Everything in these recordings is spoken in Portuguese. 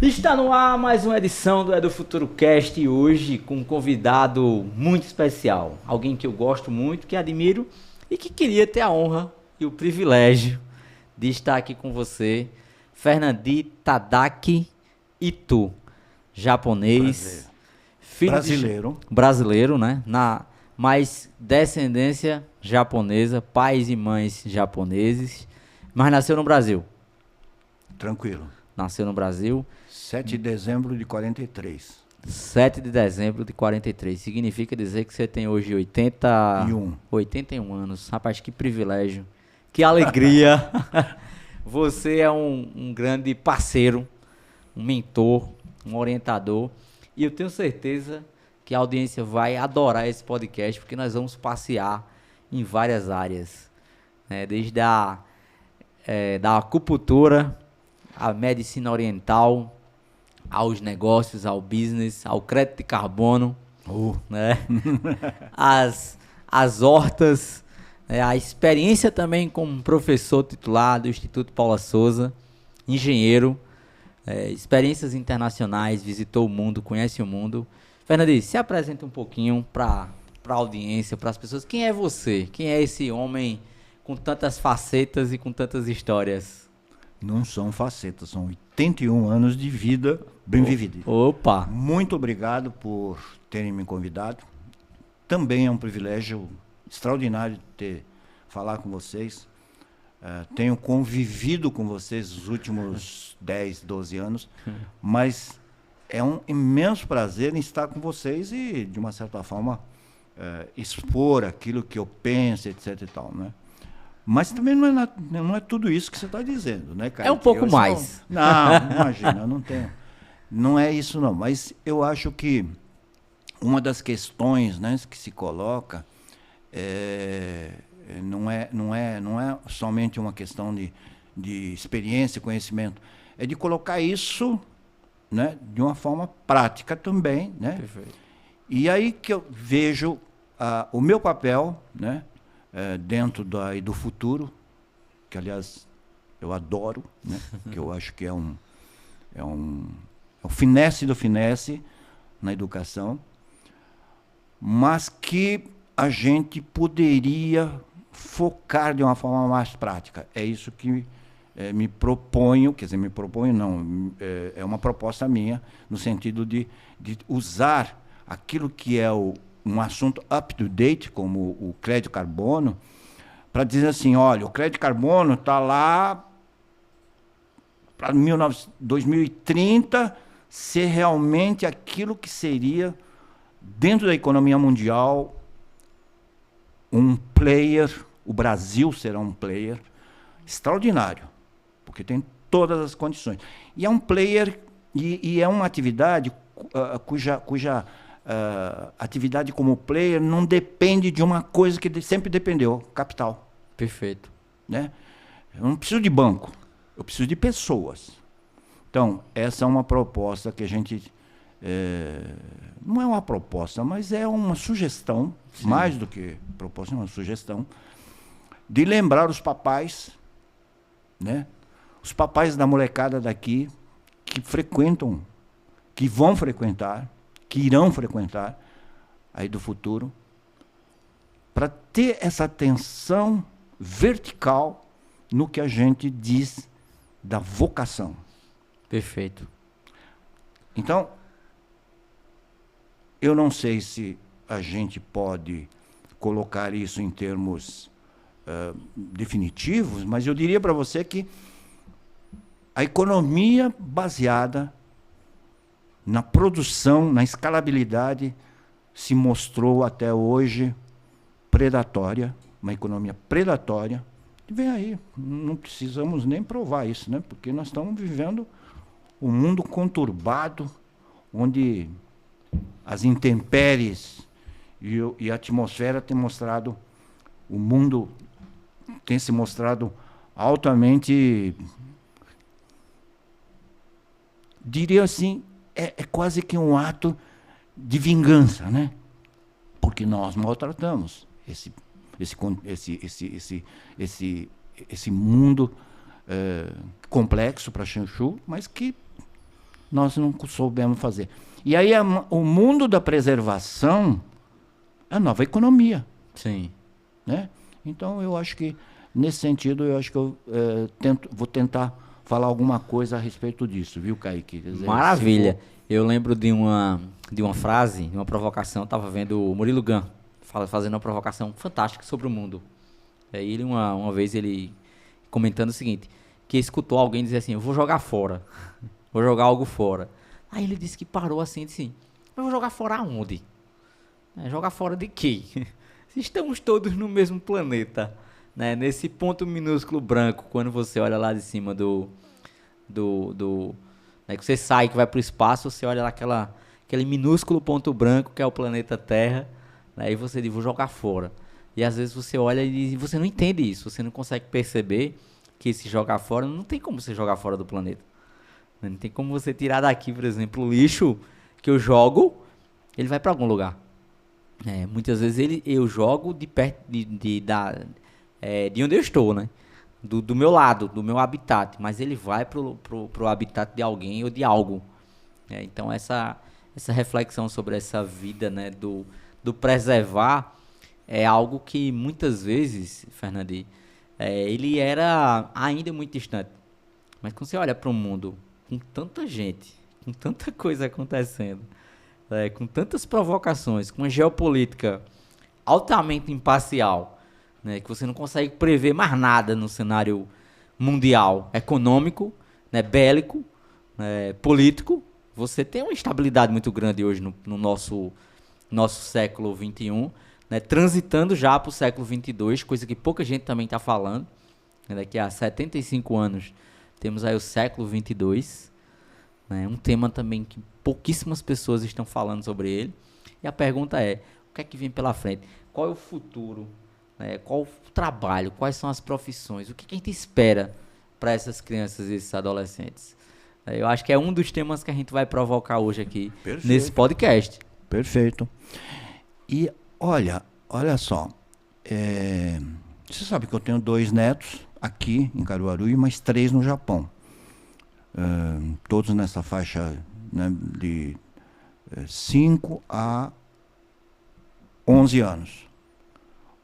Está no ar mais uma edição do Futuro Cast e hoje com um convidado muito especial. Alguém que eu gosto muito, que admiro e que queria ter a honra e o privilégio de estar aqui com você. Fernandi Tadaki Ito, japonês, Prazer. filho Brasileiro. brasileiro, né? Mais descendência japonesa, pais e mães japoneses, mas nasceu no Brasil. Tranquilo. Nasceu no Brasil. 7 de dezembro de 43. 7 de dezembro de 43. Significa dizer que você tem hoje 81 anos. Rapaz, que privilégio. Que alegria. Você é um grande parceiro, um mentor, um orientador. E eu tenho certeza que a audiência vai adorar esse podcast, porque nós vamos passear em várias áreas, né? Desde da acupuntura, a medicina oriental, aos negócios, ao business, ao crédito de carbono, né? as hortas, né? A experiência também como professor titular do Instituto Paula Souza, engenheiro, experiências internacionais, visitou o mundo, conhece o mundo. Fernandi, se apresenta um pouquinho para a audiência, para as pessoas. Quem é você? Quem é esse homem com tantas facetas e com tantas histórias? Não são facetas, são 81 anos de vida bem vivida. Opa! Muito obrigado por terem me convidado. Também é um privilégio extraordinário falar com vocês. Tenho convivido com vocês os últimos 10, 12 anos, mas é um imenso prazer em estar com vocês e, de uma certa forma, expor aquilo que eu penso, etc. e tal, né? Mas também não é tudo isso que você está dizendo, né, cara? É um pouco mais. Não, imagina, eu não tenho. Não é isso, não. Mas eu acho que uma das questões, né, que se coloca não é somente uma questão de experiência e conhecimento. É de colocar isso, né, de uma forma prática também, né? Perfeito. E aí que eu vejo o meu papel, né? Dentro do futuro, que aliás eu adoro, né? Que eu acho que é um finesse do finesse na educação, mas que a gente poderia focar de uma forma mais prática. É isso que me proponho, quer dizer, me proponho não, é uma proposta minha, no sentido de usar aquilo que é um assunto up-to-date, como o crédito carbono, para dizer assim, olha, o crédito carbono está lá para 2030 ser realmente aquilo que seria, dentro da economia mundial, um player, o Brasil será um player extraordinário, porque tem todas as condições. E é um player, e é uma atividade cuja atividade como player não depende de uma coisa que sempre dependeu, capital. Perfeito. Né? Eu não preciso de banco, eu preciso de pessoas. Então, essa é uma proposta que a gente... não é uma proposta, mas é uma sugestão, sim, mais do que proposta, é uma sugestão, de lembrar os papais, né? Os papais da molecada daqui, que frequentam, que vão frequentar, que irão frequentar aí do futuro, para ter essa atenção vertical no que a gente diz da vocação. Perfeito. Então, eu não sei se a gente pode colocar isso em termos definitivos, mas eu diria para você que a economia baseada na produção, na escalabilidade, se mostrou até hoje predatória, uma economia predatória. E vem aí, não precisamos nem provar isso, né? Porque nós estamos vivendo um mundo conturbado, onde as intempéries e a atmosfera têm mostrado, o mundo tem se mostrado altamente, diria assim, é quase que um ato de vingança, né? Porque nós maltratamos esse mundo complexo para Changshu, mas que nós não soubemos fazer. E aí o mundo da preservação é a nova economia. Sim. Né? Então eu acho que, nesse sentido, eu acho que eu vou tentar falar alguma coisa a respeito disso, viu, Kaique? Quer dizer, maravilha. Eu lembro de uma frase, de uma provocação, estava vendo o Murilo Gun fazendo uma provocação fantástica sobre o mundo. Aí ele, uma vez, ele comentando o seguinte, que escutou alguém dizer assim, eu vou jogar fora, vou jogar algo fora. Aí ele disse que parou assim, disse, eu vou jogar fora aonde? Jogar fora de quê? Estamos todos no mesmo planeta, né? Nesse ponto minúsculo branco, quando você olha lá de cima né, que você sai, que vai para o espaço, você olha lá aquele minúsculo ponto branco que é o planeta Terra, né, e você diz, vou jogar fora. E às vezes você olha e você não entende isso, você não consegue perceber que esse jogar fora, não tem como você jogar fora do planeta. Não tem como você tirar daqui, por exemplo, o lixo que eu jogo, ele vai para algum lugar. Muitas vezes eu jogo de perto de onde eu estou, né? Do meu lado, do meu habitat, mas ele vai pro habitat de alguém ou de algo. Então essa reflexão sobre essa vida, né, do preservar é algo que muitas vezes, Fernandi, ele era ainda muito distante. Mas quando você olha para um mundo com tanta gente, com tanta coisa acontecendo, com tantas provocações, com uma geopolítica altamente imparcial, né, que você não consegue prever mais nada no cenário mundial, econômico, né, bélico, político, você tem uma instabilidade muito grande hoje no nosso século XXI, né, transitando já para o século XXII, coisa que pouca gente também está falando. Daqui a 75 anos temos aí o século XXII, né, um tema também que pouquíssimas pessoas estão falando sobre ele. E a pergunta é, o que é que vem pela frente? Qual é o futuro? Qual o trabalho? Quais são as profissões? O que a gente espera para essas crianças e esses adolescentes? Eu acho que é um dos temas que a gente vai provocar hoje aqui. Perfeito. Nesse podcast. Perfeito. E olha só, você sabe que eu tenho 2 netos aqui em Caruaru e mais 3 no Japão. Todos nessa faixa, né, de 5 a 11 anos.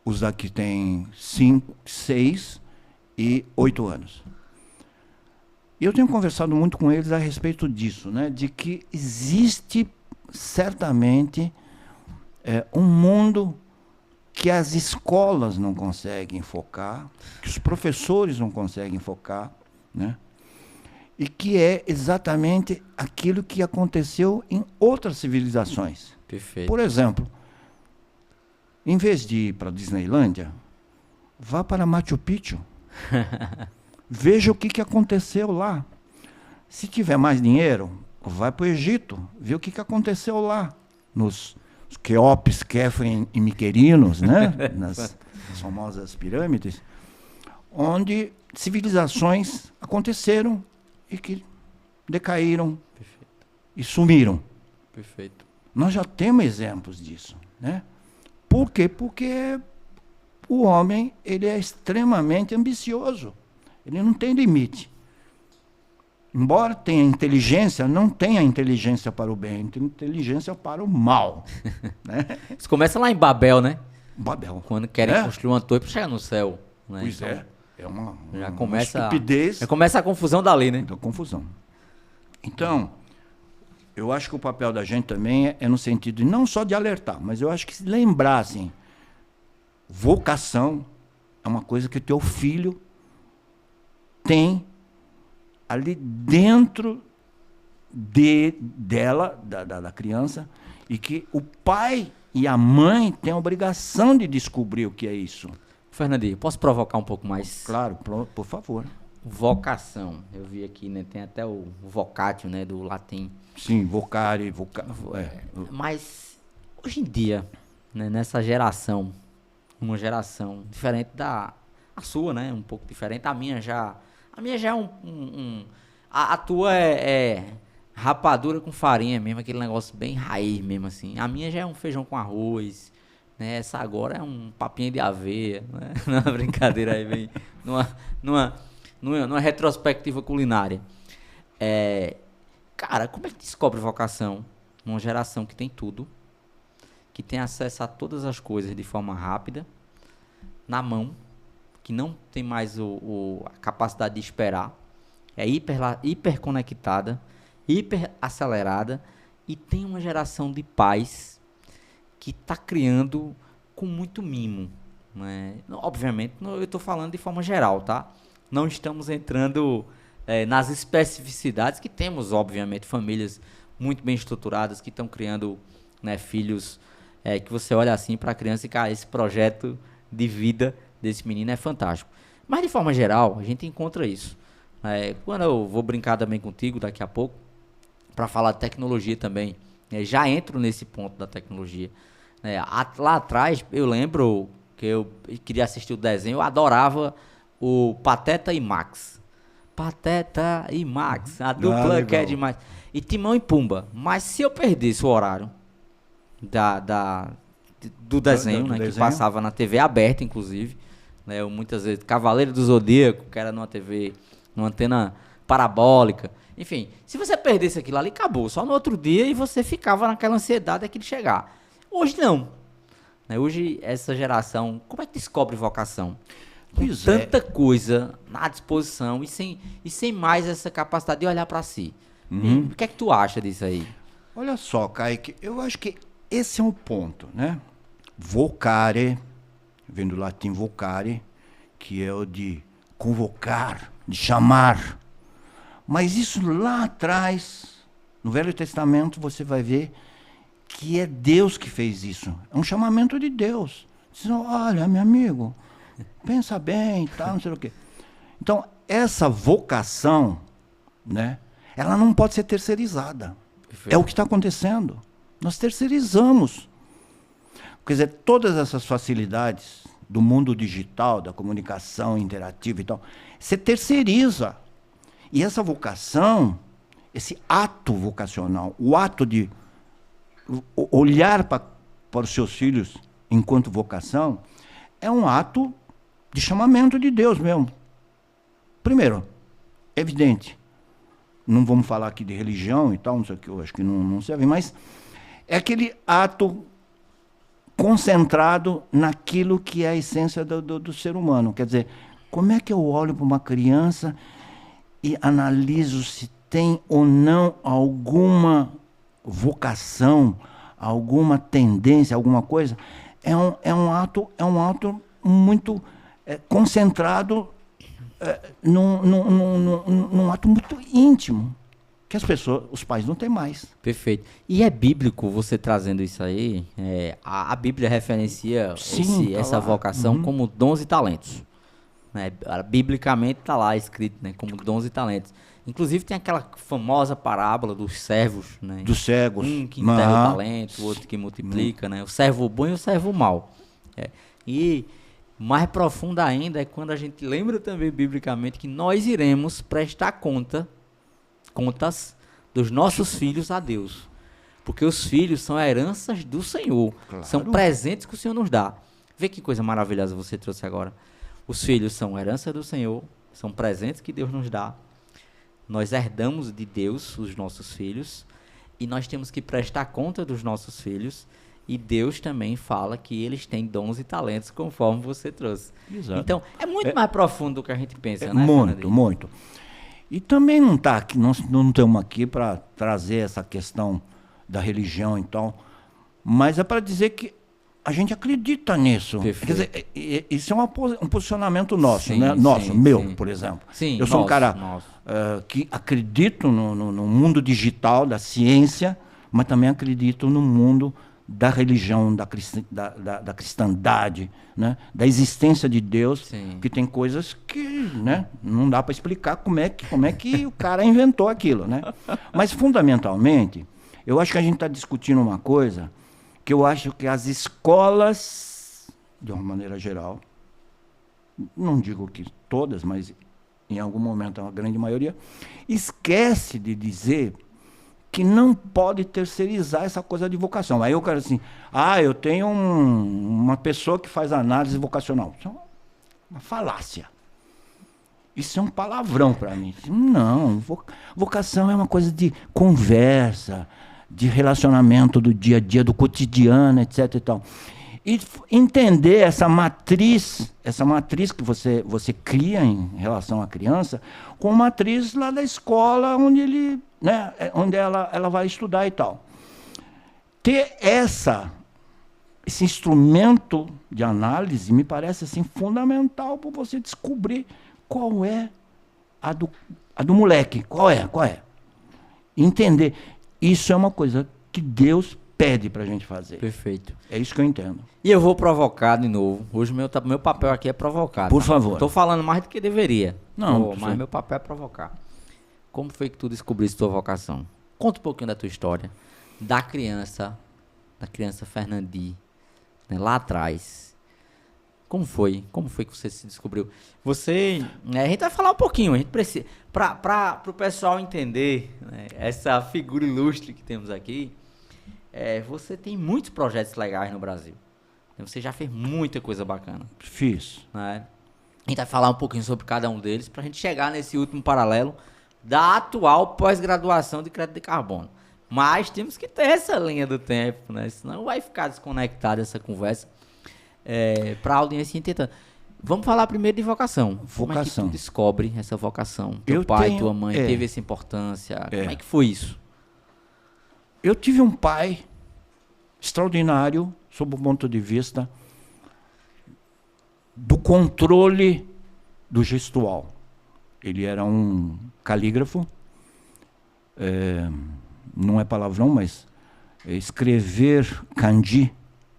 Os daqui têm 5, 6 e 8 anos. E eu tenho conversado muito com eles a respeito disso, né? De que existe certamente um mundo que as escolas não conseguem focar, que os professores não conseguem focar, né? E que é exatamente aquilo que aconteceu em outras civilizações. Perfeito. Por exemplo, em vez de ir para a Disneylândia, vá para Machu Picchu. Veja o que aconteceu lá. Se tiver mais dinheiro, vai para o Egito, vê o que aconteceu lá, nos Queopes, Kefren e Miquerinos, né? nas famosas pirâmides, onde civilizações aconteceram e que decaíram. Perfeito. E sumiram. Perfeito. Nós já temos exemplos disso, né? Por quê? Porque o homem, ele é extremamente ambicioso. Ele não tem limite. Embora tenha inteligência, não tenha inteligência para o bem, tem inteligência para o mal. Né? Isso começa lá em Babel, né? Babel. Quando querem construir uma torre para chegar no céu. Né? Pois então, é uma estupidez. Já começa a confusão dali, né? Da confusão. Então, eu acho que o papel da gente também é no sentido não só de alertar, mas eu acho que se lembrar, assim, vocação é uma coisa que o teu filho tem ali dentro dela, da criança, e que o pai e a mãe têm a obrigação de descobrir o que é isso. Fernandinho, posso provocar um pouco mais? Claro, por favor. Vocação. Eu vi aqui, né? Tem até o vocatio, né? Do latim. Sim, vocare, Mas, hoje em dia, né, nessa geração, uma geração diferente da sua, né? Um pouco diferente. A minha já é a tua é rapadura com farinha mesmo, aquele negócio bem raiz mesmo, assim. A minha já é um feijão com arroz, né? Essa agora é um papinho de aveia, né? Uma brincadeira aí, bem, numa retrospectiva culinária. Cara, como é que descobre vocação numa geração que tem tudo, que tem acesso a todas as coisas de forma rápida, na mão, que não tem mais a capacidade de esperar, é hiper conectada, hiper acelerada, e tem uma geração de pais que está criando com muito mimo, né? Obviamente, eu estou falando de forma geral, tá? Não estamos entrando nas especificidades, que temos, obviamente, famílias muito bem estruturadas que estão criando, né, filhos que você olha assim para a criança e, cara, esse projeto de vida desse menino é fantástico. Mas, de forma geral, a gente encontra isso. Quando eu vou brincar também contigo daqui a pouco, para falar de tecnologia também, já entro nesse ponto da tecnologia. Lá atrás, eu lembro que eu queria assistir o desenho, eu adorava o Pateta e Max. Pateta e Max, a dupla que é demais. E Timão e Pumba. Mas se eu perdesse o horário do desenho, né, que passava na TV aberta, inclusive, né, muitas vezes Cavaleiro do Zodíaco, que era numa TV, numa antena parabólica. Enfim, se você perdesse aquilo ali, acabou. Só no outro dia e você ficava naquela ansiedade daquele chegar. Hoje não. Hoje, essa geração, como é que descobre vocação? Com tanta coisa à disposição e sem mais essa capacidade de olhar para si. O que é que tu acha disso aí? Olha só, Kaique, eu acho que esse é um ponto, né? Vocare, vem do latim vocare, que é o de convocar, de chamar. Mas isso lá atrás, no Velho Testamento, você vai ver que é Deus que fez isso. É um chamamento de Deus. Diz, olha, meu amigo, pensa bem e tal, não sei o quê. Então, essa vocação, né, ela não pode ser terceirizada. Perfeito. É o que está acontecendo. Nós terceirizamos. Quer dizer, todas essas facilidades do mundo digital, da comunicação interativa e tal, você terceiriza. E essa vocação, esse ato vocacional, o ato de olhar para os seus filhos enquanto vocação, é um ato de chamamento de Deus mesmo. Primeiro, evidente, não vamos falar aqui de religião e tal, não sei o que, eu acho que não serve, mas é aquele ato concentrado naquilo que é a essência do ser humano. Quer dizer, como é que eu olho para uma criança e analiso se tem ou não alguma vocação, alguma tendência, alguma coisa? É um ato muito concentrado num ato muito íntimo, que os pais não têm mais. Perfeito. E é bíblico você trazendo isso aí? A Bíblia referencia essa vocação como dons e talentos. Biblicamente está lá escrito, né, como dons e talentos. Inclusive tem aquela famosa parábola dos servos, né? Dos cegos. Um que enterra o talento, o outro que multiplica, né? O servo bom e o servo mau. E mais profundo ainda é quando a gente lembra também biblicamente que nós iremos prestar contas dos nossos filhos a Deus. Porque os filhos são heranças do Senhor. Claro. São presentes que o Senhor nos dá. Vê que coisa maravilhosa você trouxe agora. Os filhos são herança do Senhor, são presentes que Deus nos dá. Nós herdamos de Deus os nossos filhos e nós temos que prestar conta dos nossos filhos. E Deus também fala que eles têm dons e talentos, conforme você trouxe. Exato. Então, é muito mais profundo do que a gente pensa, né, muito, Fernandinho? Muito. E também não estamos aqui para trazer essa questão da religião e tal, mas é para dizer que a gente acredita nisso. Perfeito. Quer dizer, isso é um posicionamento nosso, sim, né? Nosso, meu, por exemplo. Sim, eu sou um cara que acredito no mundo digital, da ciência, mas também acredito no mundo da religião, da cristandade, né? Da existência de Deus, sim, que tem coisas que, né, não dá para explicar como é que o cara inventou aquilo, né? Mas, fundamentalmente, eu acho que a gente está discutindo uma coisa que eu acho que as escolas, de uma maneira geral, não digo que todas, mas em algum momento a grande maioria, esquece de dizer que não pode terceirizar essa coisa de vocação. Aí eu quero assim, eu tenho uma pessoa que faz análise vocacional. Isso é uma falácia. Isso é um palavrão para mim. Não, vocação é uma coisa de conversa, de relacionamento do dia a dia, do cotidiano, etc. e tal. E entender essa matriz que você cria em relação à criança, com matriz lá da escola onde ele, né, onde ela vai estudar e tal. Ter esse instrumento de análise me parece assim fundamental para você descobrir qual é a do moleque, qual é. Entender. Isso é uma coisa que Deus pede para a gente fazer. Perfeito. É isso que eu entendo. E eu vou provocar de novo. Hoje meu papel aqui é provocar. Por favor. Estou falando mais do que deveria. Não, mas meu papel é provocar. Como foi que tu descobriste tua vocação? Conta um pouquinho da tua história. Da criança Fernandi, né, lá atrás. Como foi? Como foi que você se descobriu? Você, né, a gente vai falar um pouquinho, a gente precisa, para o pessoal entender, né, essa figura ilustre que temos aqui, você tem muitos projetos legais no Brasil. Você já fez muita coisa bacana. Fiz. Né? A gente vai falar um pouquinho sobre cada um deles, para a gente chegar nesse último paralelo da atual pós-graduação de crédito de carbono. Mas temos que ter essa linha do tempo, né? Senão vai ficar desconectada essa conversa. Para a audiência entender. Vamos falar primeiro de vocação. Como é que tu descobre essa vocação? Teu pai, tua mãe teve essa importância? Como é que foi isso? Eu tive um pai extraordinário sob o ponto de vista do controle do gestual. Ele era um calígrafo, não é palavrão, mas escrever kanji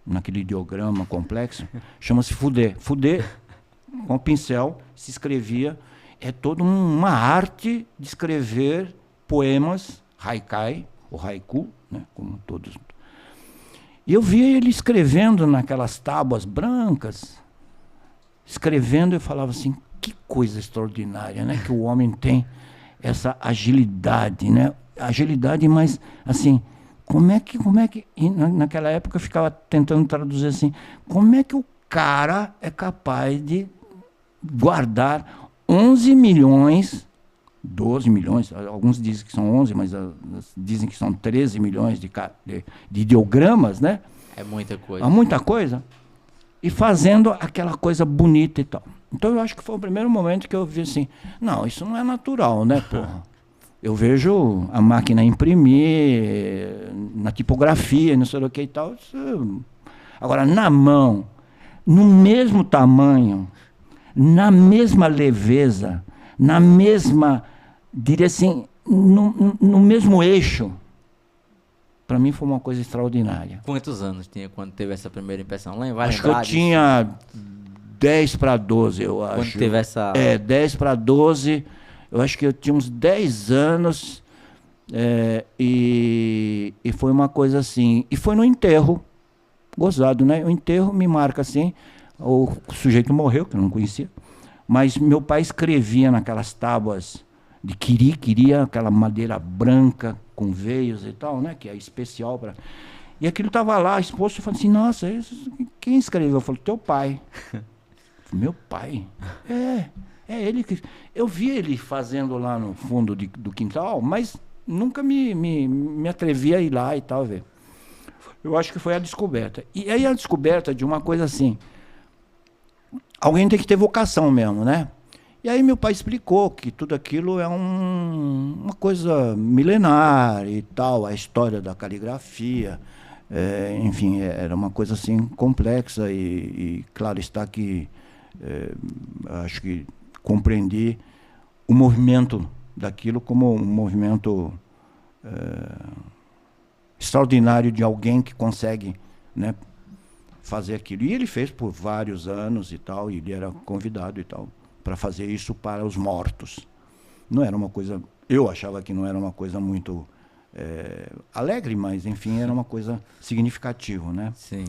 naquele ideograma complexo, chama-se fudê. Fudê, com o pincel, se escrevia, é toda uma arte de escrever poemas, haikai, ou haiku, né, como todos. E eu via ele escrevendo naquelas tábuas brancas, escrevendo, eu falava assim, que coisa extraordinária, né, que o homem tem essa agilidade, né, agilidade, mas assim, como é que e naquela época eu ficava tentando traduzir assim, como é que o cara é capaz de guardar 11 milhões, 12 milhões, alguns dizem que são 11, mas dizem que são 13 milhões de ideogramas, né? É muita coisa. É muita coisa. E fazendo aquela coisa bonita e tal. Então eu acho que foi o primeiro momento que eu vi assim, não, isso não é natural, né, porra? Eu vejo a máquina imprimir, na tipografia, não sei o que e tal. Agora, na mão, no mesmo tamanho, na mesma leveza, na mesma, diria assim, no mesmo eixo, para mim foi uma coisa extraordinária. Quantos anos tinha quando teve essa primeira impressão? Vai acho que eu tinha 10 para 12, eu acho. Quando teve essa... 10 para 12... Eu acho que eu tinha uns 10 anos e foi uma coisa assim. E foi no enterro, gozado, né? O enterro me marca assim, o sujeito morreu, que eu não conhecia, mas meu pai escrevia naquelas tábuas de quiri, aquela madeira branca com veios e tal, né? Que é especial para... E aquilo estava lá exposto, eu falei assim, nossa, quem escreveu? Eu falei, teu pai. Meu pai? É ele que... Eu vi ele fazendo lá no fundo do quintal, mas nunca me atrevi a ir lá e tal, ver. Eu acho que foi a descoberta. E aí a descoberta de uma coisa assim, alguém tem que ter vocação mesmo, né? E aí meu pai explicou que tudo aquilo é uma coisa milenar e tal, a história da caligrafia, enfim, era uma coisa assim complexa e claro está que acho que compreendi o movimento daquilo como um movimento extraordinário de alguém que consegue, né, fazer aquilo. E ele fez por vários anos e tal, e ele era convidado e tal, para fazer isso para os mortos. Não era uma coisa... Eu achava que não era uma coisa muito alegre, mas, enfim, era uma coisa significativa, né? Sim.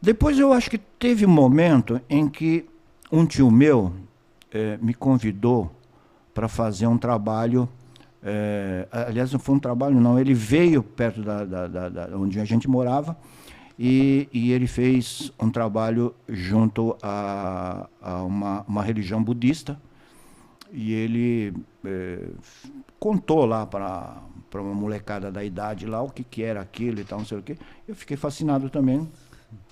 Depois eu acho que teve um momento em que um tio meu me convidou para fazer um trabalho, aliás, não foi um trabalho, não, ele veio perto da onde a gente morava e ele fez um trabalho junto a uma religião budista E ele contou lá para uma molecada da idade lá o que era aquilo e tal, não sei o quê. Eu fiquei fascinado também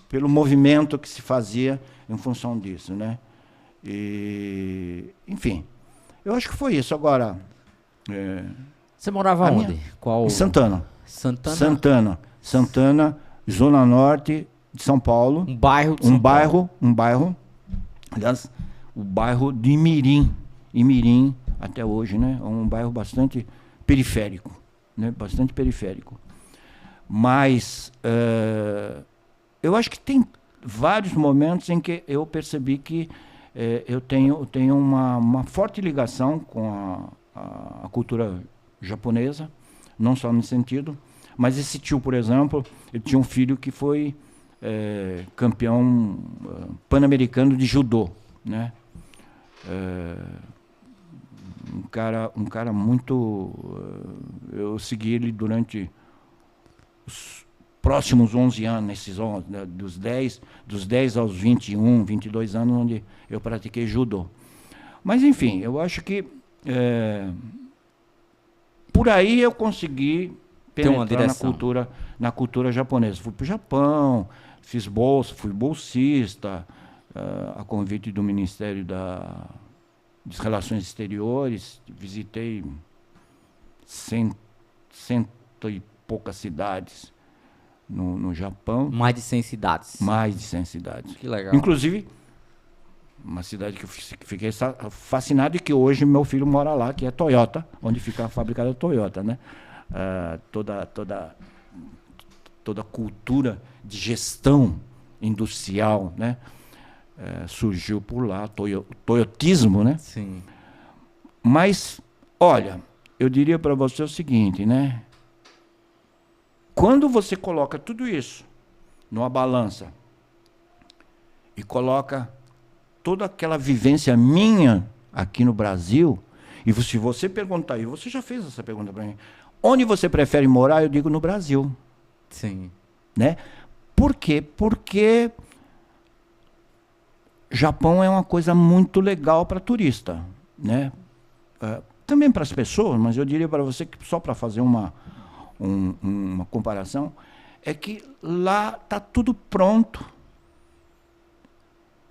pelo movimento que se fazia em função disso, né? E, enfim, eu acho que foi isso. Agora... Você morava onde? Qual? Em Santana. Santana, Zona Norte de São Paulo. Um bairro de São Paulo. Um bairro, aliás, o bairro de Imirim. Imirim, até hoje, né? É um bairro bastante periférico, né? Bastante periférico. Mas eu acho que tem vários momentos em que eu percebi que eu tenho uma forte ligação com a cultura japonesa, não só no sentido, mas esse tio, por exemplo, ele tinha um filho que foi campeão pan-americano de judô, né? Um cara muito... eu segui ele durante os próximos 11 anos, nesses 11, né, dos 10 aos 21, 22 anos, onde eu pratiquei judô. Mas, enfim, eu acho que por aí eu consegui penetrar na cultura japonesa. Fui para o Japão, fiz bolsa, fui bolsista, a convite do Ministério das Relações Exteriores, visitei cento e poucas cidades no Japão. Mais de 100 cidades. Mais de 100 cidades. Que legal. Inclusive, uma cidade que eu fiquei fascinado e que hoje meu filho mora lá, que é Toyota, onde fica a fábrica da Toyota, né? Toda a cultura de gestão industrial, né? Surgiu por lá, toyotismo, né? Sim. Mas, olha, eu diria para você o seguinte, né? Quando você coloca tudo isso numa balança e coloca toda aquela vivência minha aqui no Brasil, e se você perguntar, e você já fez essa pergunta para mim, onde você prefere morar? Eu digo no Brasil. Sim. Né? Por quê? Porque Japão é uma coisa muito legal para turista, né? Também para as pessoas, mas eu diria para você que só para fazer uma comparação, é que lá está tudo pronto,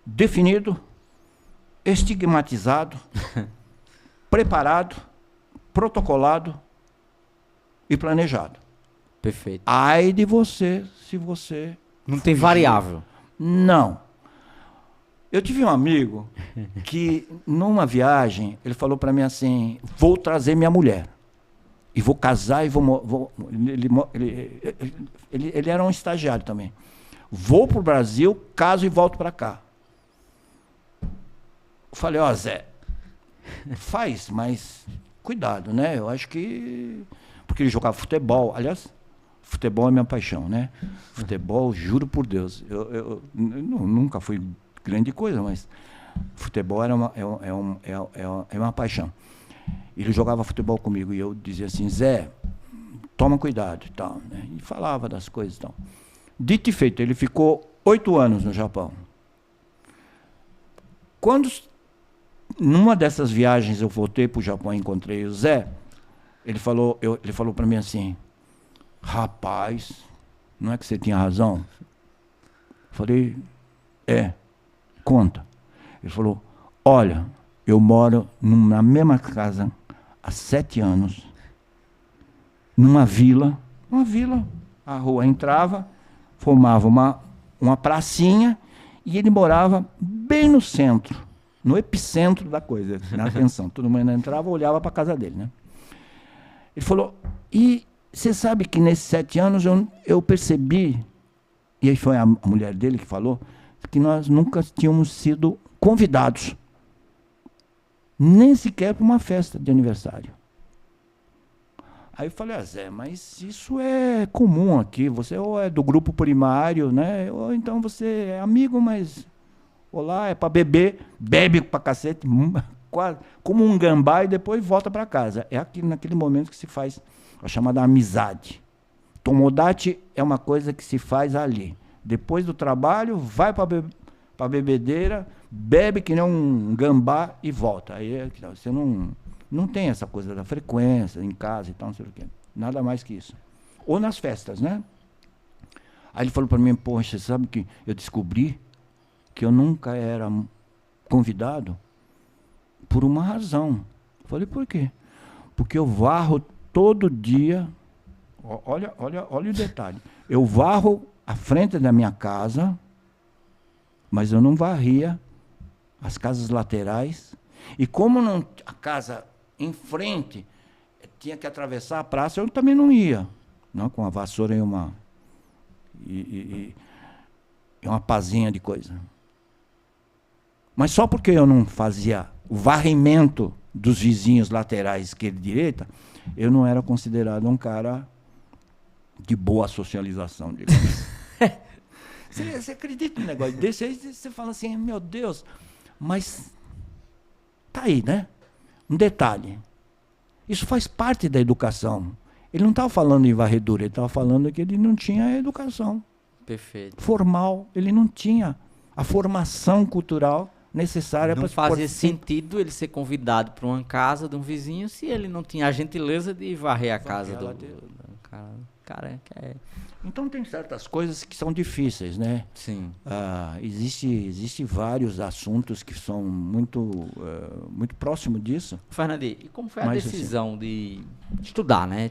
definido, estigmatizado, preparado, protocolado e planejado. Perfeito. Ai de você, se você... Não tem variável. Não. Eu tive um amigo que, numa viagem, ele falou para mim assim, vou trazer minha mulher. E vou casar e vou ele era um estagiário também. Vou para o Brasil, caso e volto para cá. Eu falei, ó, Zé, faz, mas cuidado, né? Eu acho que... Porque ele jogava futebol. Aliás, futebol é minha paixão, né? Futebol, juro por Deus. Eu nunca fui grande coisa, mas futebol é uma paixão. Ele jogava futebol comigo e eu dizia assim, Zé, toma cuidado e tal, né? E falava das coisas e tal. Dito e feito, ele ficou 8 anos no Japão. Quando, numa dessas viagens, eu voltei para o Japão e encontrei o Zé, ele falou para mim assim, rapaz, não é que você tinha razão? Eu falei, conta. Ele falou, olha, eu moro na mesma casa há 7 anos, numa vila, a rua entrava, formava uma pracinha, e ele morava bem no centro, no epicentro da coisa, na atenção. Todo mundo entrava, olhava para a casa dele, né? Ele falou, e você sabe que nesses 7 anos eu percebi, e aí foi a mulher dele que falou, que nós nunca tínhamos sido convidados, nem sequer para uma festa de aniversário. Aí eu falei, Zé, mas isso é comum aqui, você ou é do grupo primário, né? Ou então você é amigo, mas olá, é para beber, bebe pra cacete, quase, como um gambá e depois volta para casa. É aqui, naquele momento que se faz a chamada amizade. Tomodachi é uma coisa que se faz ali. Depois do trabalho, vai para para bebedeira, bebe que nem um gambá e volta. Aí você não tem essa coisa da frequência em casa e tal, não sei o quê. Nada mais que isso. Ou nas festas, né? Aí ele falou para mim, poxa, sabe que eu descobri que eu nunca era convidado por uma razão. Eu falei, por quê? Porque eu varro todo dia, olha o detalhe, eu varro a frente da minha casa, mas eu não varria as casas laterais, e como a casa em frente tinha que atravessar a praça, eu também não ia, não, com a vassoura e uma pazinha de coisa. Mas só porque eu não fazia o varrimento dos vizinhos laterais esquerda e direita, eu não era considerado um cara de boa socialização, digamos. Você acredita num negócio desse? Aí você fala assim, meu Deus, mas tá aí, né? Um detalhe. Isso faz parte da educação. Ele não estava falando em varredura, ele estava falando que ele não tinha educação. Perfeito. Formal, ele não tinha a formação cultural necessária para... Não fazia sentido ele ser convidado para uma casa de um vizinho se ele não tinha a gentileza de varrer a casa do cara. Então tem certas coisas que são difíceis, né? Sim. Existe vários assuntos que são muito próximos disso. Fernandinho, e como foi a decisão de estudar, né?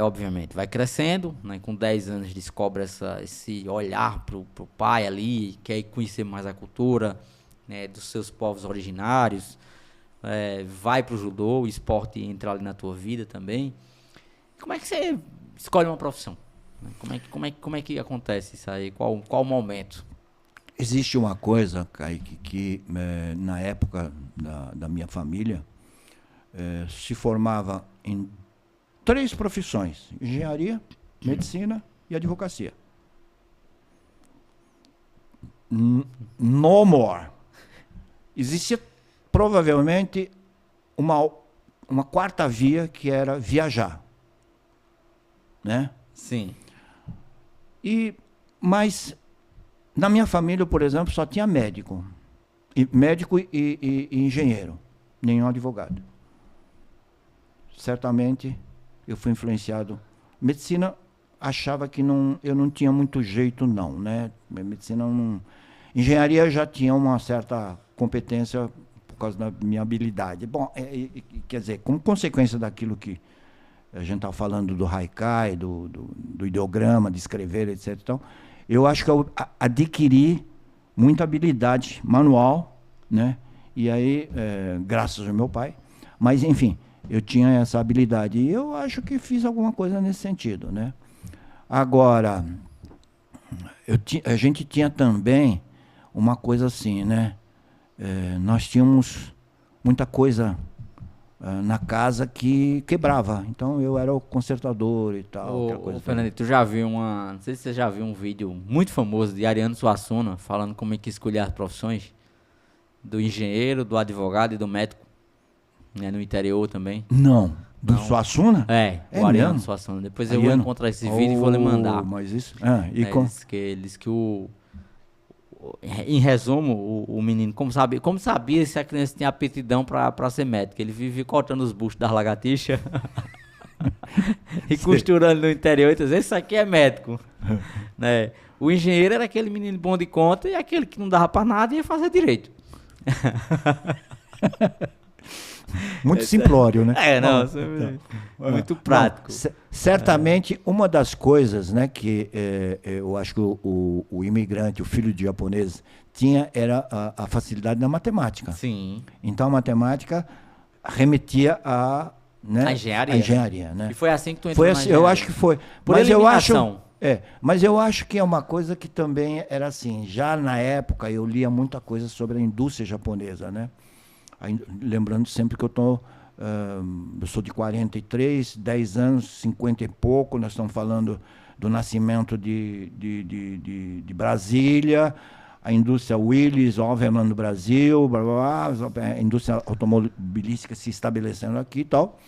Obviamente, vai crescendo, né? Com 10 anos descobre esse olhar pro pai ali, quer conhecer mais a cultura, né, dos seus povos originários, vai pro judô, o esporte entra ali na tua vida também. Como é que você escolhe uma profissão? Como é que acontece isso aí? Qual o momento? Existe uma coisa, Kaique, que na época da minha família se formava em 3 profissões: engenharia, medicina e advocacia. No more. Existia provavelmente uma quarta via, que era viajar, né? Sim. Mas na minha família, por exemplo, só tinha médico e engenheiro, nenhum advogado. Certamente eu fui influenciado. Medicina, achava que eu não tinha muito jeito, não, né? Medicina não... Engenharia eu já tinha uma certa competência por causa da minha habilidade. Bom, quer dizer, como consequência daquilo que a gente estava falando do haikai, do ideograma, de escrever, etc. Então, eu acho que eu adquiri muita habilidade manual, né? E aí, graças ao meu pai, mas enfim, eu tinha essa habilidade. E eu acho que fiz alguma coisa nesse sentido, né? Agora, a gente tinha também uma coisa assim, né? Nós tínhamos muita coisa na casa que quebrava. Então eu era o consertador e tal. Ô, Fernando, tu já viu não sei se você já viu um vídeo muito famoso de Ariano Suassuna falando como é que escolher as profissões do engenheiro, do advogado e do médico, né, no interior também. Não. Do Suassuna? O Ariano Suassuna. Depois eu vou encontrar esse vídeo e vou lhe mandar. Mas isso... Ele disse que em resumo, o menino, como sabia se a criança tinha aptidão para ser médico? Ele vivia cortando os buchos das lagartixas e costurando no interior. Então, esse aqui é médico. Né? O engenheiro era aquele menino bom de conta e aquele que não dava para nada ia fazer direito. Muito simplório, né? Muito prático. Certamente, uma das coisas, né, que eu acho que o imigrante, o filho de japonês, tinha era a facilidade na matemática. Sim. Então, a matemática remetia a engenharia, né? E foi assim que tu entrou na engenharia? Eu acho que foi. Por eliminação. Mas eu acho que é uma coisa que também era assim. Já na época, eu lia muita coisa sobre a indústria japonesa, né? Lembrando sempre que eu sou de 43, 10 anos, 50 e pouco, nós estamos falando do nascimento de Brasília, a indústria Willis, Overman no Brasil, blá, blá, blá, a indústria automobilística se estabelecendo aqui e tal.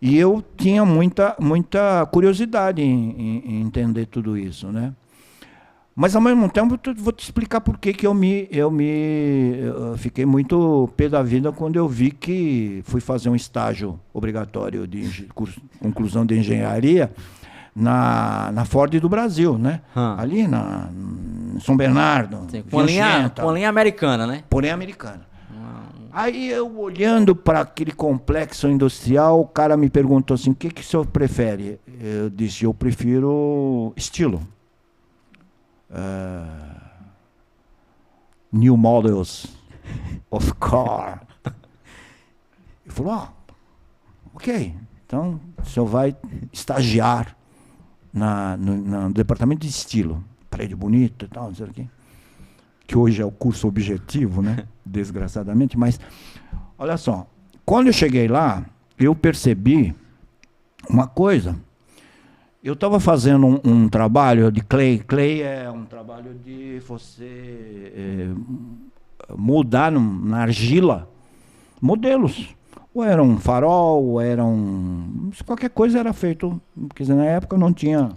E eu tinha muita curiosidade em entender tudo isso, né? Mas, ao mesmo tempo, eu vou te explicar por que eu fiquei muito pé da vida quando eu vi que fui fazer um estágio obrigatório de conclusão de engenharia na Ford do Brasil, né? Ali em São Bernardo. Sim, com a linha americana, né? Por linha americana. Aí eu, olhando para aquele complexo industrial, o cara me perguntou assim, o que o senhor prefere? Eu disse, eu prefiro estilo. New models of car. Ele falou, ok, então o senhor vai estagiar no departamento de estilo. Prédio bonito e tal, não sei o quê. Que hoje é o curso objetivo, né? Desgraçadamente, mas olha só, quando eu cheguei lá, eu percebi uma coisa. Eu estava fazendo um trabalho de clay. Clay é um trabalho de você moldar na argila modelos. Ou era um farol, ou era qualquer coisa era feito. Quer dizer, na época não tinha,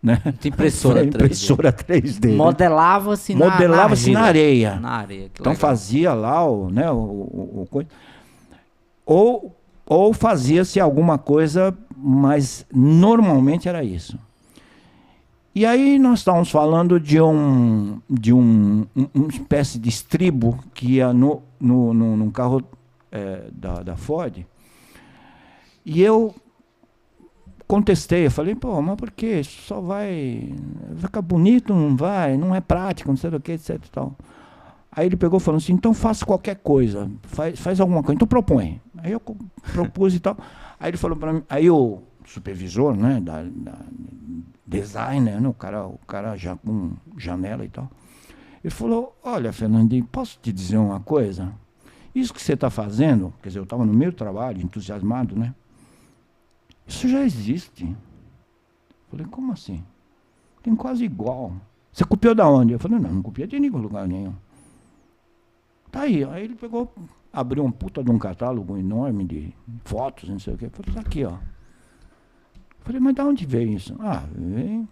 né? Impressora 3D. Modelava-se na areia. Na areia. Então legal. Fazia lá o coisa. Ou fazia-se alguma coisa, mas normalmente era isso. E aí nós estávamos falando de uma espécie de estribo que ia num carro da Ford. E eu contestei, eu falei, mas por quê? Só vai ficar bonito, não é prático, não sei o que, etc e tal. Aí ele pegou e falou assim, então faça qualquer coisa, faz alguma coisa, então propõe. Aí eu propus e tal. Aí ele falou para mim, aí o supervisor, né, da designer, né, o cara já com janela e tal, ele falou, olha, Fernandinho, posso te dizer uma coisa? Isso que você está fazendo, quer dizer, eu estava no meio do trabalho, entusiasmado, né? Isso já existe. Eu falei, como assim? Tem quase igual. Você copiou da onde? Eu falei, não copiei de nenhum lugar nenhum. Tá aí. Aí ele pegou, abriu um puta de um catálogo enorme de fotos, não sei o quê. Eu falei, tá aqui, ó. Eu falei, mas de onde veio isso? Vem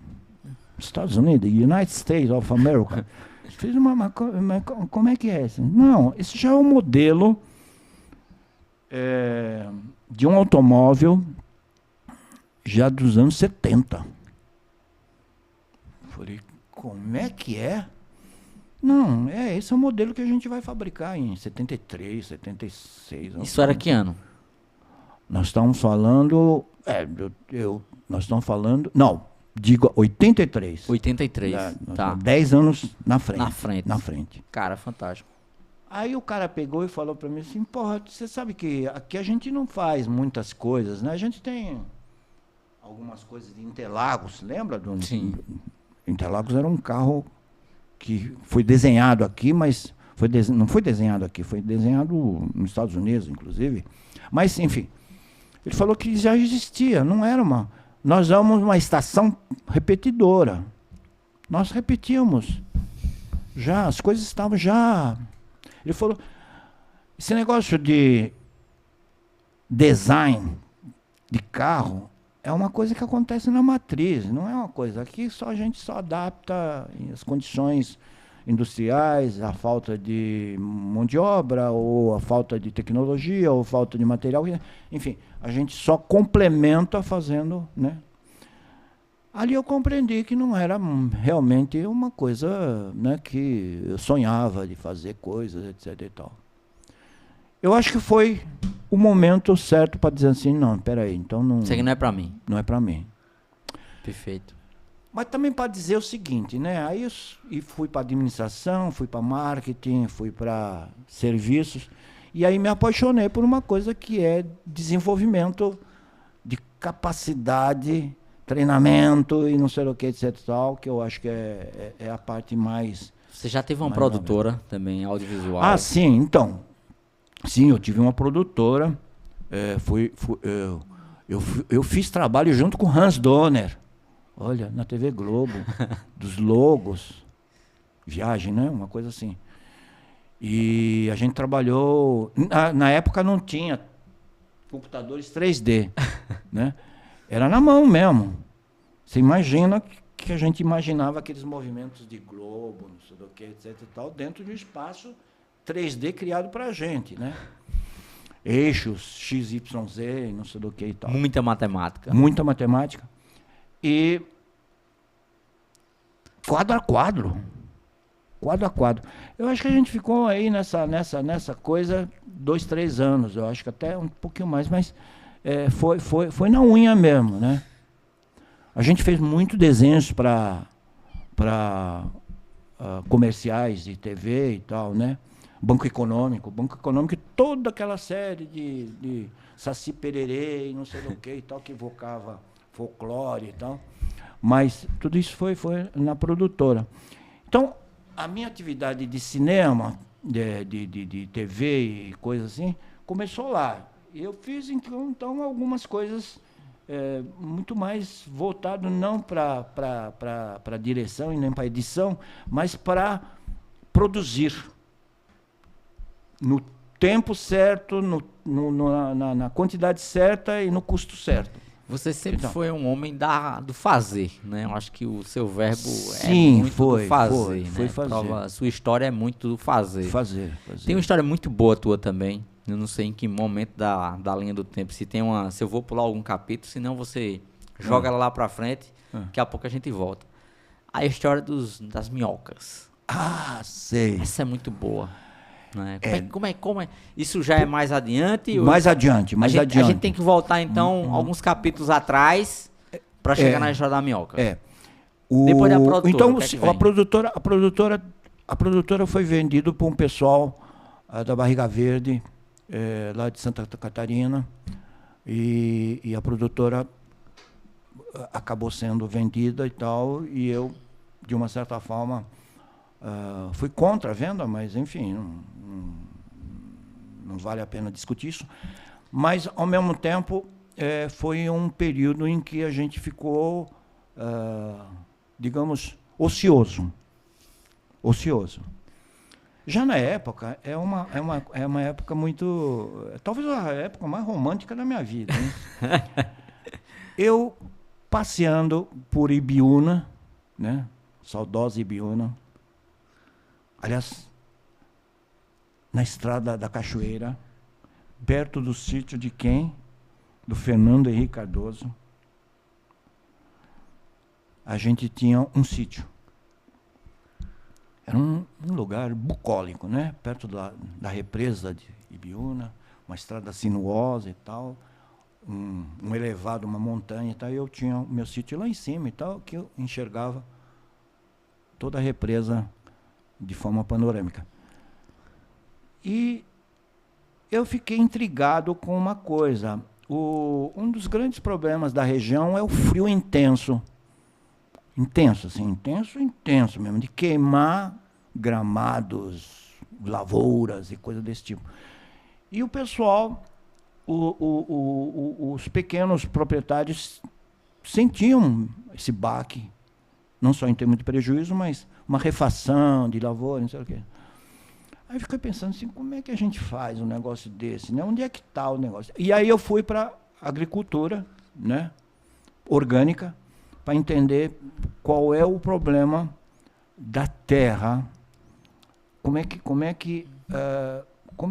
dos Estados Unidos, United States of America. Fiz como é que é isso? Não, esse já é um modelo de um automóvel já dos anos 70. Falei, como é que é? Não, esse é o modelo que a gente vai fabricar em 73, 76. Isso era que ano? Nós estamos falando... nós estamos falando... Não, digo 83. 83, tá. 10 anos na frente. Na frente. Cara, fantástico. Aí o cara pegou e falou para mim assim, porra, você sabe que aqui a gente não faz muitas coisas, né? A gente tem algumas coisas de Interlagos, lembra? Sim. Interlagos era um carro que foi desenhado aqui, mas não foi desenhado aqui, foi desenhado nos Estados Unidos, inclusive. Mas, enfim, ele falou que já existia, não era uma... Nós éramos uma estação repetidora. Nós repetíamos. Já, as coisas estavam já... Ele falou, esse negócio de design de carro é uma coisa que acontece na matriz, não é uma coisa. Aqui a gente só adapta as condições industriais, a falta de mão de obra, ou a falta de tecnologia, ou falta de material. Enfim, a gente só complementa fazendo, né? Ali eu compreendi que não era realmente uma coisa, né, que eu sonhava de fazer coisas, etc. e tal. Eu acho que foi o momento certo para dizer assim, não, peraí, então não... Isso aqui não é para mim. Não é para mim. Perfeito. Mas também para dizer o seguinte, né? Aí eu fui para administração, fui para marketing, fui para serviços, e aí me apaixonei por uma coisa que é desenvolvimento de capacidade, treinamento e não sei o que, etc. tal, que eu acho que é a parte mais... Você já teve uma produtora também, audiovisual? Sim, então. Sim, eu tive uma produtora. Eu fiz trabalho junto com Hans Donner. Olha, na TV Globo, dos logos. Viagem, né? Uma coisa assim. E a gente trabalhou... Na época não tinha computadores 3D, né? Era na mão mesmo. Você imagina que a gente imaginava aqueles movimentos de globo, não sei do que, etc e tal, dentro de um espaço 3D criado para a gente, né? Eixos, X, Y, Z, não sei do que e tal. Muita matemática. Muita matemática. E quadro a quadro. Quadro a quadro. Eu acho que a gente ficou aí nessa coisa 2, 3 anos. Eu acho que até um pouquinho mais, mas foi na unha mesmo, né? A gente fez muito desenhos para comerciais de TV e tal, né? Banco Econômico, toda aquela série de Saci Pererê e não sei do que e tal, que evocava folclore e tal. Mas tudo isso foi na produtora. Então, a minha atividade de cinema, de TV e coisas assim, começou lá. Eu fiz, então algumas coisas muito mais voltado não para direção e nem para edição, mas para produzir. No tempo certo, na quantidade certa e no custo certo. Você sempre foi um homem do fazer, né? Eu acho que o seu verbo sim, é muito do fazer, foi né? fazer. Sua história é muito do fazer. Fazer. Tem uma história muito boa tua também. Eu não sei em que momento da linha do tempo. Se eu vou pular algum capítulo, senão você joga ela lá pra frente, daqui a pouco a gente volta. A história das minhocas. Ah, sei. Essa é muito boa. Né? Como é? Isso já é mais adiante? Mais adiante. A gente tem que voltar, então, alguns capítulos atrás para chegar na história da minhoca. Depois da produtora. Então, a produtora foi vendida para um pessoal da Barriga Verde, lá de Santa Catarina, e a produtora acabou sendo vendida e tal, e eu, de uma certa forma, fui contra a venda, mas, enfim, não vale a pena discutir isso. Mas, ao mesmo tempo, foi um período em que a gente ficou, digamos, ocioso. Já na época, é uma época muito... Talvez a época mais romântica da minha vida. Né? Eu, passeando por Ibiúna, né? Saudosa Ibiúna, aliás, na estrada da Cachoeira, perto do sítio de quem? Do Fernando Henrique Cardoso. A gente tinha um sítio. Era um lugar bucólico, né? Perto da represa de Ibiúna, uma estrada sinuosa e tal, um elevado, uma montanha e tal. E eu tinha o meu sítio lá em cima e tal, que eu enxergava toda a represa de forma panorâmica. E eu fiquei intrigado com uma coisa. Um dos grandes problemas da região é o frio intenso. Intenso mesmo, de queimar gramados, lavouras e coisas desse tipo. E o pessoal, os pequenos proprietários sentiam esse baque, não só em termos de prejuízo, mas uma refação de lavoura, não sei o quê. Aí eu fiquei pensando assim, como é que a gente faz um negócio desse? Né? Onde é que está o negócio? E aí eu fui para a agricultura, né? Orgânica, para entender qual é o problema da terra, como é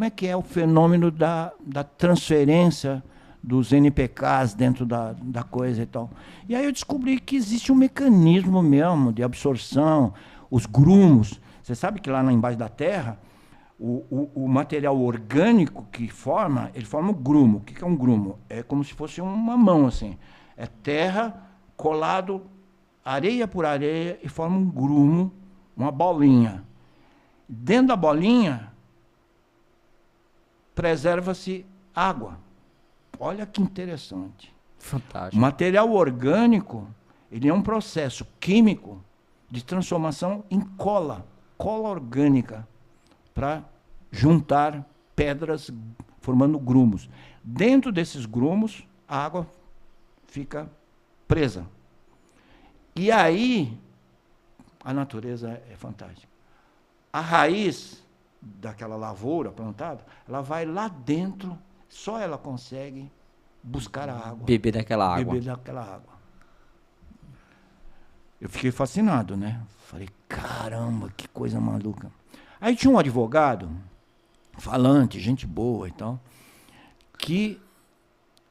que é o fenômeno da transferência dos NPKs dentro da coisa e tal. E aí eu descobri que existe um mecanismo mesmo de absorção, os grumos. Você sabe que lá embaixo da terra, o material orgânico que forma, ele forma o grumo. O que é um grumo? É como se fosse uma mão, assim. É terra colado, areia por areia, e forma um grumo, uma bolinha. Dentro da bolinha, preserva-se água. Olha que interessante. Fantástico. O material orgânico, ele é um processo químico de transformação em cola orgânica, para juntar pedras formando grumos. Dentro desses grumos, a água fica presa. E aí, a natureza é fantástica. A raiz daquela lavoura plantada, ela vai lá dentro, só ela consegue buscar a água. Beber daquela água. Beber daquela água. eu fiquei fascinado, né? Falei, caramba, que coisa maluca. Aí tinha um advogado, falante, gente boa e tal, que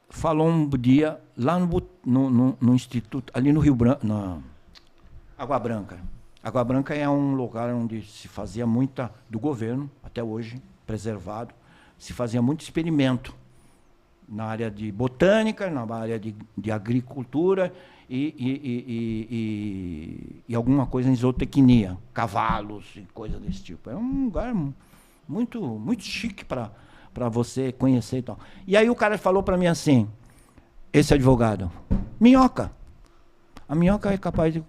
falou um dia lá no Instituto, ali no Rio Branco, na Água Branca. Água Branca é um lugar onde se fazia muita, do governo, até hoje, preservado, se fazia muito experimento na área de botânica, na área de agricultura e alguma coisa em zootecnia, cavalos e coisa desse tipo. É um lugar muito, muito chique para você conhecer e tal. E aí o cara falou para mim assim, esse advogado, minhoca. A minhoca é capaz de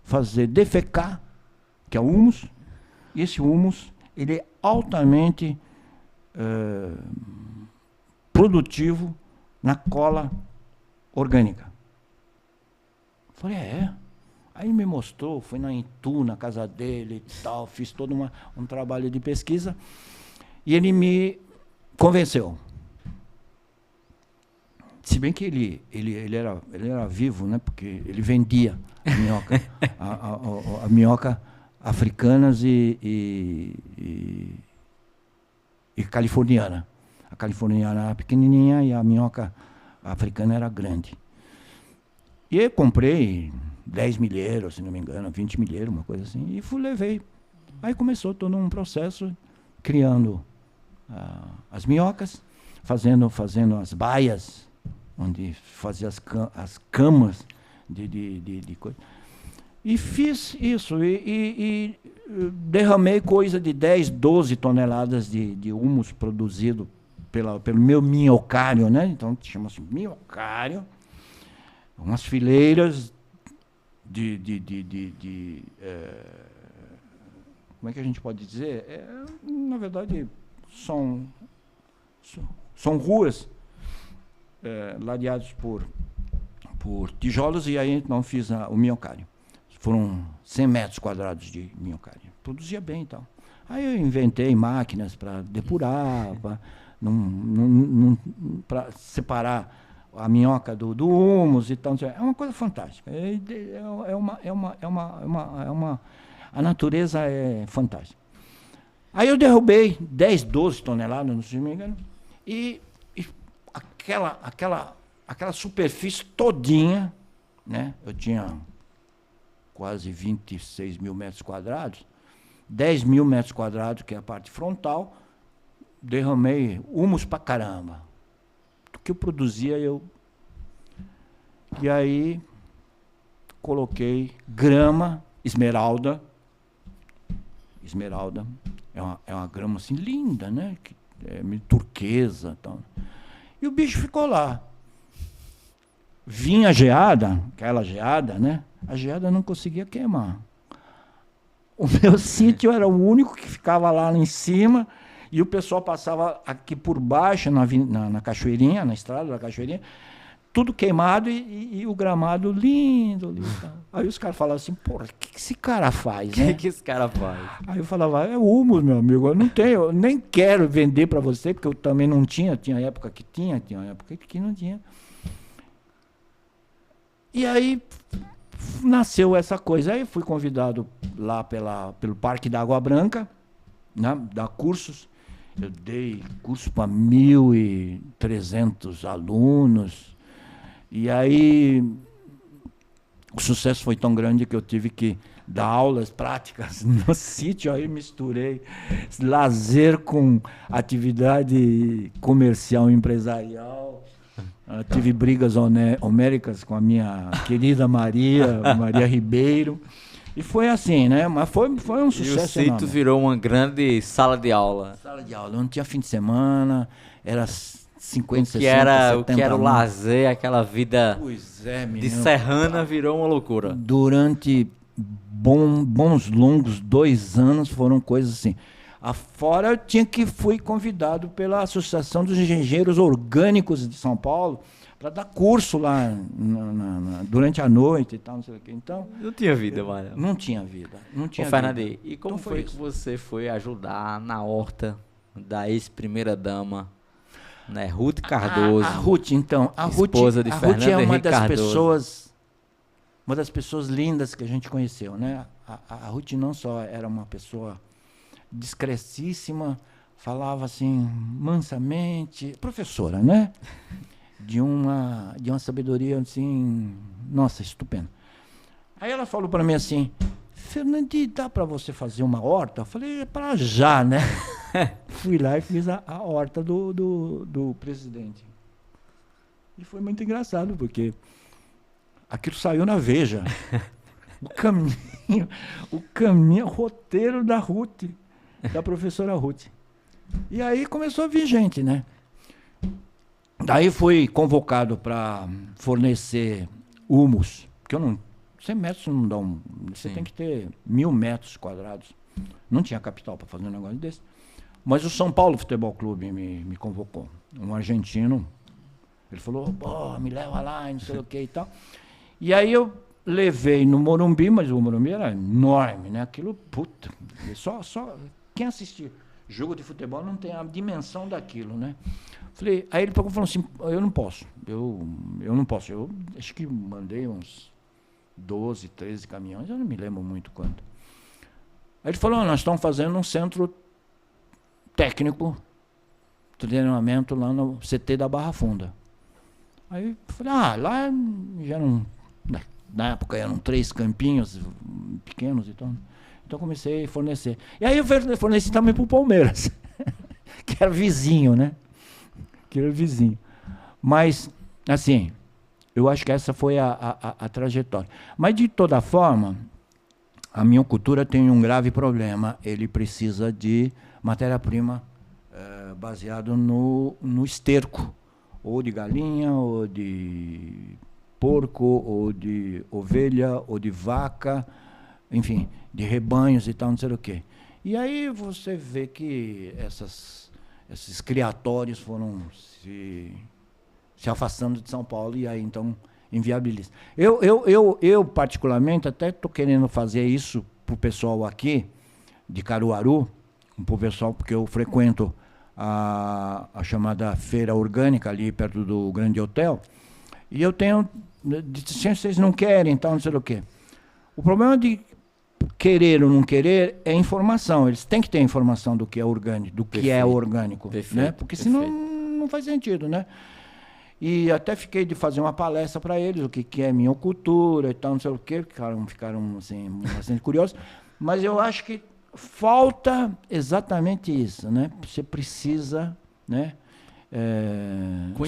fazer defecar, que é o humus, e esse humus ele é altamente produtivo na cola orgânica. Falei, Aí ele me mostrou, fui na Itu, na casa dele e tal, fiz todo um trabalho de pesquisa, e ele me convenceu. Se bem que ele era vivo, né? Porque ele vendia a minhoca, a minhoca africanas e californiana. A californiana era pequenininha e a minhoca africana era grande. E eu comprei 10 milheiros, se não me engano, 20 milheiros, uma coisa assim, e levei. Aí começou todo um processo, criando as minhocas, fazendo as baias, onde fazia as camas de coisa. E fiz isso, e derramei coisa de 10, 12 toneladas de humus produzido pelo meu minhocário, né? Então, chama-se minhocário, umas fileiras como é que a gente pode dizer? Na verdade, são ruas ladeadas por tijolos, e aí então fiz o minhocário. Foram 100 metros quadrados de minhocário. Produzia bem e tal. Aí eu inventei máquinas para depurar, para separar a minhoca do humus e tal. É uma coisa fantástica. A natureza é fantástica. Aí eu derrubei 10, 12 toneladas, não sei se me engano, e aquela superfície todinha, né? Eu tinha quase 26 mil metros quadrados, 10 mil metros quadrados, que é a parte frontal, derramei humus pra caramba. O que eu produzia, E aí coloquei grama, esmeralda. Esmeralda é uma grama assim linda, né? Que é meio turquesa. Tal. E o bicho ficou lá. Vinha a geada, aquela geada, né? A geada não conseguia queimar. O meu sítio era o único que ficava lá em cima, e o pessoal passava aqui por baixo, na cachoeirinha, na estrada da cachoeirinha, tudo queimado e o gramado lindo ali. Tá. Aí os caras falavam assim, porra, o que esse cara faz? O né? que esse cara faz? Aí eu falava, é humus, meu amigo, eu não tenho, eu nem quero vender para você, porque eu também não tinha época que tinha época que não tinha. E aí nasceu essa coisa. Aí fui convidado lá pelo Parque da Água Branca, né, dar cursos. Eu dei curso para 1.300 alunos. E aí o sucesso foi tão grande que eu tive que dar aulas práticas no sítio. Aí misturei lazer com atividade comercial e empresarial. Tive brigas homéricas com a minha querida Maria Ribeiro. E foi assim, né? Mas foi um sucesso enorme. E o sítio virou uma grande sala de aula. Sala de aula. Não tinha fim de semana, era 50, 60, o que era o lazer, aquela vida de serrana virou uma loucura. Durante bons longos 2 anos foram coisas assim. Afora fui convidado pela Associação dos Engenheiros Orgânicos de São Paulo para dar curso lá durante a noite e tal, não sei o quê. Então, não tinha vida, Mário. Não tinha vida. Não tinha Fernandinho, e como então foi que você foi ajudar na horta da ex-primeira-dama, né, Ruth Cardoso? A Ruth, então. A esposa de Fernando Ruth é uma Henrique das Cardoso. Pessoas uma das pessoas lindas que a gente conheceu, né? A Ruth não só era uma pessoa discretíssima, falava assim, mansamente, professora, né? De uma sabedoria, assim, nossa, estupenda. Aí ela falou para mim assim, Fernandinho, dá para você fazer uma horta? Eu falei, é para já, né? Fui lá e fiz a horta do presidente. E foi muito engraçado, porque aquilo saiu na Veja. O roteiro da Ruth, da professora Ruth. E aí começou a vir gente, né? Daí fui convocado para fornecer humus, porque eu não... 100 metros não dá um... Você tem que ter 1.000 metros quadrados. Não tinha capital para fazer um negócio desse. Mas o São Paulo Futebol Clube me convocou. Um argentino. Ele falou, pô, me leva lá, e não sei o que e tal. E aí eu levei no Morumbi, mas o Morumbi era enorme, né? Aquilo, puta, só quem assistir jogo de futebol não tem a dimensão daquilo, né? Falei, aí ele pegou e falou assim, eu não posso, eu não posso. Eu acho que mandei uns 12, 13 caminhões, eu não me lembro muito quanto. Aí ele falou, nós estamos fazendo um centro técnico, treinamento lá no CT da Barra Funda. Aí eu falei, lá já não... Na época eram 3 campinhos pequenos e tal. Então comecei a fornecer. E aí eu forneci também para o Palmeiras, que era vizinho, né? Que era vizinho. Mas, assim, eu acho que essa foi a trajetória. Mas, de toda forma, a minha cultura tem um grave problema. Ele precisa de matéria-prima baseado no esterco, ou de galinha, ou de porco, ou de ovelha, ou de vaca, enfim, de rebanhos e tal, não sei o quê. E aí você vê que esses criatórios foram se afastando de São Paulo e aí então inviabiliza. Eu particularmente, até estou querendo fazer isso para o pessoal aqui de Caruaru, para o pessoal, porque eu frequento a chamada feira orgânica ali perto do Grande Hotel, e eu tenho, vocês não querem, tal, não sei o quê. O problema de querer ou não querer é informação. Eles têm que ter informação do que é orgânico, do que é orgânico, né? Porque senão não faz sentido, né? E até fiquei de fazer uma palestra para eles, o que é minhocultura e tal, não sei o quê, ficaram assim, bastante curiosos. Mas eu acho que falta exatamente isso, né? Você precisa, né?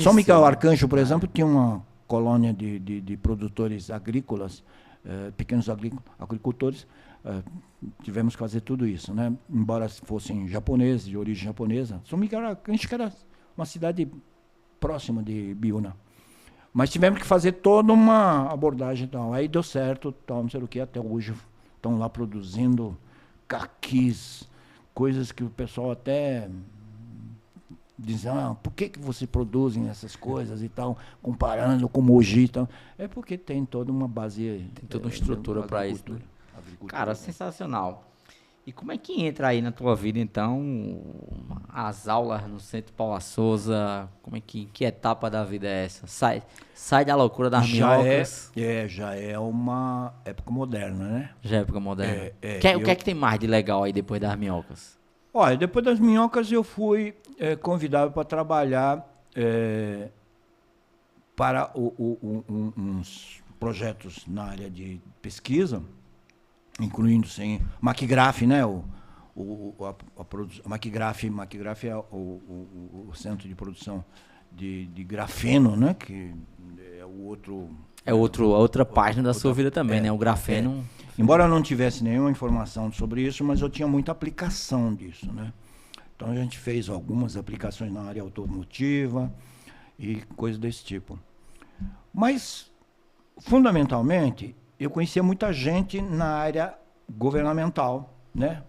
São Miguel Arcanjo, por exemplo, tinha uma colônia de produtores agrícolas, pequenos agricultores. Tivemos que fazer tudo isso, né? Embora fossem japoneses, de origem japonesa. São Miguel Arcanjo, que era uma cidade próxima de Biúna. Mas tivemos que fazer toda uma abordagem e tal. Aí deu certo, tal, não sei o que, até hoje estão lá produzindo caquis, coisas que o pessoal até diz, por que você produzem essas coisas e tal, comparando com Mogi e tal. É porque tem toda uma base... Tem toda uma estrutura para isso. Né? Cara, sensacional. E como é que entra aí na tua vida, então, as aulas no Centro Paula Souza? Como é que etapa da vida é essa? Sai da loucura das minhocas? Já é uma época moderna, né? Já é época moderna. O que é que tem mais de legal aí depois das minhocas? Olha, depois das minhocas eu fui convidado para trabalhar para uns projetos na área de pesquisa, incluindo sim, Maquigraf, né? Maquigraf é o centro de produção de grafeno, né? Que é o outro... a outra página da sua vida também, né? O grafeno... Embora eu não tivesse nenhuma informação sobre isso, mas eu tinha muita aplicação disso, né? Então a gente fez algumas aplicações na área automotiva e coisas desse tipo. Mas, fundamentalmente, eu conhecia muita gente na área governamental, né?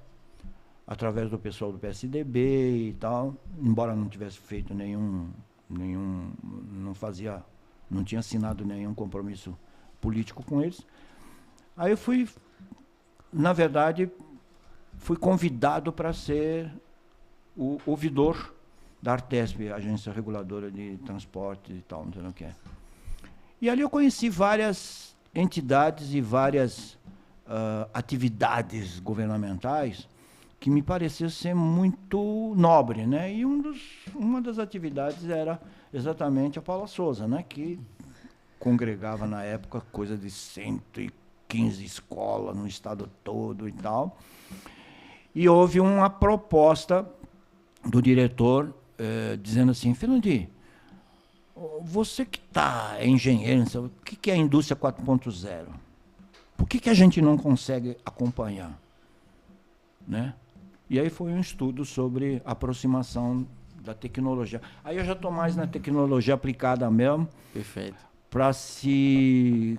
Através do pessoal do PSDB e tal, embora não tivesse feito não tinha assinado nenhum compromisso político com eles. Aí eu fui convidado para ser o ouvidor da Artesp, Agência Reguladora de Transporte e tal, não sei o que é. E ali eu conheci várias entidades e várias atividades governamentais que me parecia ser muito nobre, né? E uma das atividades era exatamente a Paula Souza, né? Que congregava na época coisa de 115 escolas no estado todo e tal. E houve uma proposta do diretor dizendo assim, Fernandi, você que é engenheiro, o que é a indústria 4.0? Por que a gente não consegue acompanhar? Né? E aí foi um estudo sobre aproximação da tecnologia. Aí eu já estou mais na tecnologia aplicada mesmo. Perfeito. Para se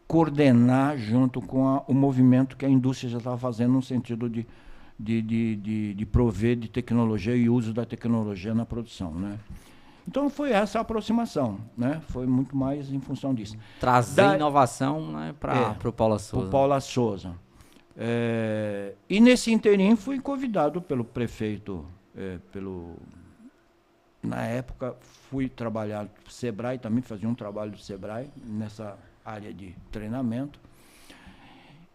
coordenar junto com o movimento que a indústria já estava fazendo no sentido de prover de tecnologia e uso da tecnologia na produção, né? Então foi essa a aproximação, né? Foi muito mais em função disso. Trazer inovação, né, para o Paula Souza. Para o Paula Souza. E nesse interim fui convidado pelo prefeito, na época fui trabalhar no Sebrae, também fazia um trabalho do Sebrae nessa área de treinamento.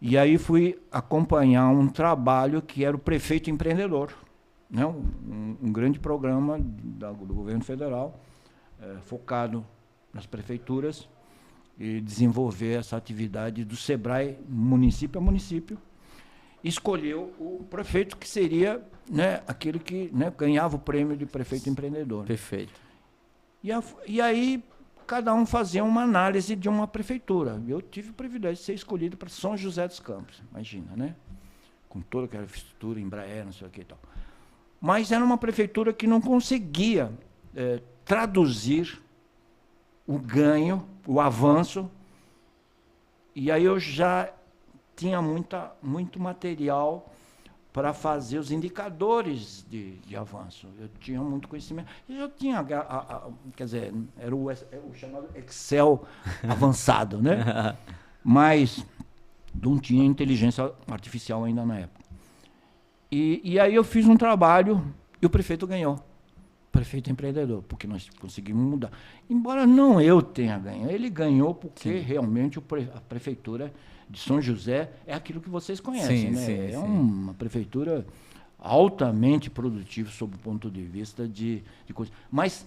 E aí fui acompanhar um trabalho que era o Prefeito Empreendedor, né? Um grande programa do governo federal, focado nas prefeituras, e desenvolver essa atividade do Sebrae, município a município. Escolheu o prefeito que seria, né, aquele que, né, ganhava o prêmio de prefeito empreendedor. Perfeito. E aí cada um fazia uma análise de uma prefeitura. Eu tive o privilégio de ser escolhido para São José dos Campos, imagina, né? Com toda aquela infraestrutura, Embraer, não sei o que e tal. Mas era uma prefeitura que não conseguia traduzir o ganho, o avanço. E aí eu já tinha muito material para fazer os indicadores de avanço. Eu tinha muito conhecimento. Eu já tinha, quer dizer, era o chamado Excel avançado, né? Mas não tinha inteligência artificial ainda na época. E aí eu fiz um trabalho e o prefeito ganhou. Prefeito empreendedor, porque nós conseguimos mudar. Embora não eu tenha ganho, ele ganhou porque realmente a prefeitura de São José é aquilo que vocês conhecem, né? Uma prefeitura altamente produtiva sob o ponto de vista de coisas. Mas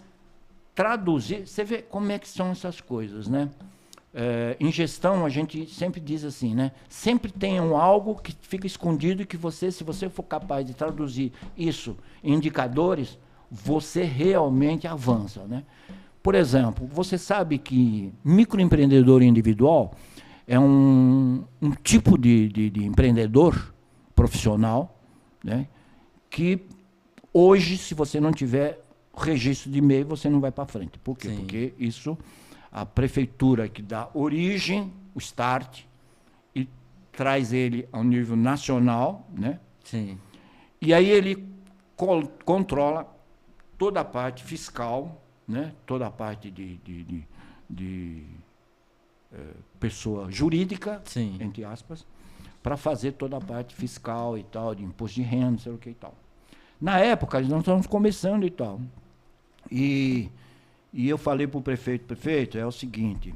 traduzir, você vê como é que são essas coisas, né? Em gestão, a gente sempre diz assim, né? Sempre tem algo que fica escondido e que você, se você for capaz de traduzir isso em indicadores, você realmente avança, né? Por exemplo, você sabe que microempreendedor individual é um tipo de empreendedor profissional, né, que hoje, se você não tiver registro de MEI, você não vai para frente. Por quê? Sim. Porque isso, a prefeitura que dá origem, o start, e traz ele ao nível nacional, né? Sim. E aí ele controla toda a parte fiscal, né? Toda a parte de pessoa jurídica, sim, entre aspas, para fazer toda a parte fiscal e tal, de imposto de renda, não sei o que e tal. Na época, nós estávamos começando e tal. E eu falei para o prefeito, é o seguinte,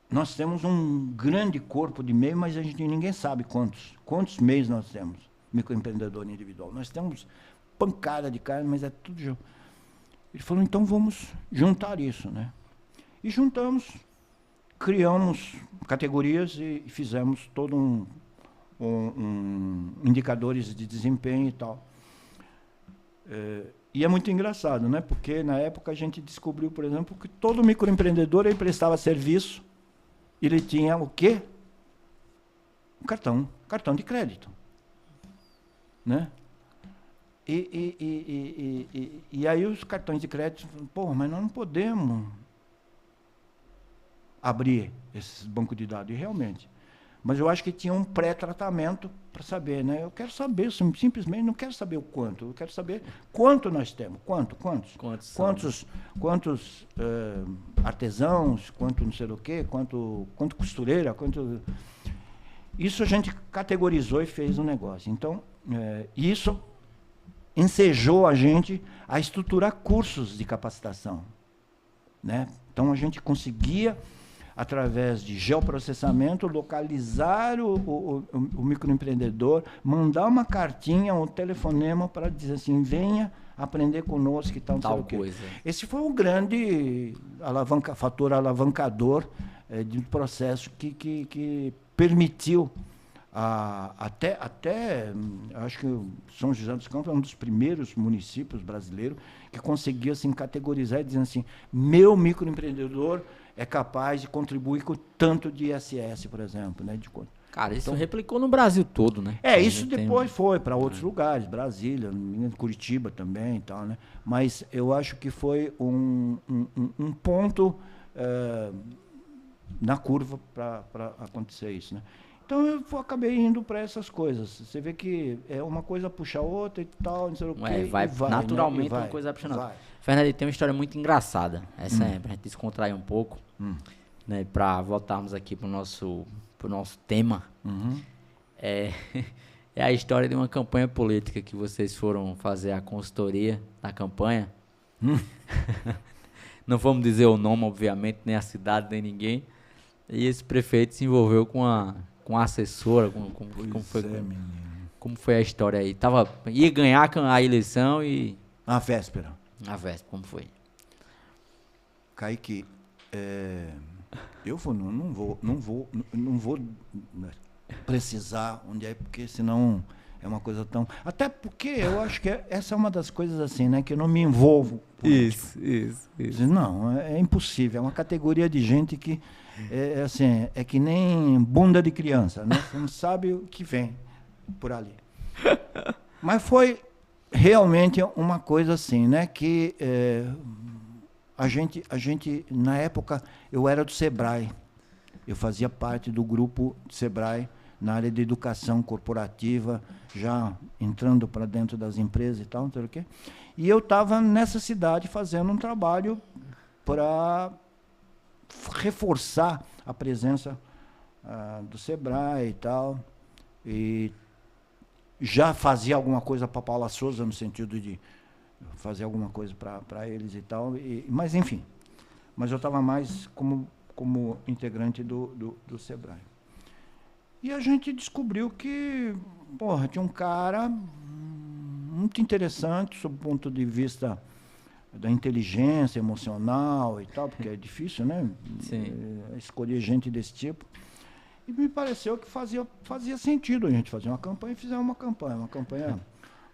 nós temos um grande corpo de MEI, mas ninguém sabe quantos MEIs nós temos, microempreendedor individual. Nós temos pancada de carne, mas é tudo junto. Ele falou, então vamos juntar isso, né? E juntamos, criamos categorias e fizemos todo indicadores de desempenho e tal. E é muito engraçado, né? Porque na época a gente descobriu, por exemplo, que todo microempreendedor ele prestava serviço, ele tinha o quê? Um cartão de crédito, né? E aí os cartões de crédito, pô, mas nós não podemos abrir esses bancos de dados, e realmente. Mas eu acho que tinha um pré-tratamento para saber, né? Eu quero saber, simplesmente não quero saber o quanto, eu quero saber quanto nós temos, quantos artesãos, quanto não sei o quê, quanto costureira, quanto... Isso a gente categorizou e fez um negócio. Então, isso ensejou a gente a estruturar cursos de capacitação. né? Então a gente conseguia, através de geoprocessamento, localizar o microempreendedor, mandar uma cartinha, um telefonema para dizer assim, venha aprender conosco e tal, tal coisa. Esse foi um grande fator alavancador de um processo que permitiu até acho que São José dos Campos é um dos primeiros municípios brasileiros que conseguia assim, categorizar e dizer assim, meu microempreendedor é capaz de contribuir com tanto de ISS, por exemplo, né? Cara, isso então, replicou no Brasil todo, né? Isso depois foi para outros lugares, Brasília, Curitiba também e tal, né? Mas eu acho que foi um ponto na curva para acontecer isso, né? Então eu acabei indo para essas coisas. Você vê que é uma coisa puxa a outra e tal, não sei o quê. Vai naturalmente, né? Uma coisa puxa a outra. Fernando, tem uma história muito engraçada. Essa é pra gente descontrair um pouco, né? Para voltarmos aqui pro nosso tema. É a história de uma campanha política que vocês foram fazer a consultoria da campanha. Não vamos dizer o nome, obviamente, nem a cidade, nem ninguém. E esse prefeito se envolveu com a assessora, como foi a história aí? Ia ganhar a eleição e... A véspera, como foi? Kaique, eu não vou precisar onde é, porque senão é uma coisa tão... Até porque eu acho que essa é uma das coisas assim, né, que eu não me envolvo. Isso. Não, é impossível, é uma categoria de gente que assim, é que nem bunda de criança, né? Você não sabe o que vem por ali. Mas foi realmente uma coisa assim, né? Que a gente, na época, eu era do Sebrae. Eu fazia parte do grupo do Sebrae na área de educação corporativa, já entrando para dentro das empresas e tal, não sei o quê. E eu estava nessa cidade fazendo um trabalho para reforçar a presença do Sebrae e tal, e já fazia alguma coisa para Paula Souza, no sentido de fazer alguma coisa para eles e tal, mas enfim, mas eu estava mais como integrante do Sebrae. E a gente descobriu que, tinha um cara muito interessante, sob o ponto de vista da inteligência emocional e tal, porque é difícil, né? Escolher gente desse tipo. E me pareceu que fazia sentido a gente fazer uma campanha e fizer uma campanha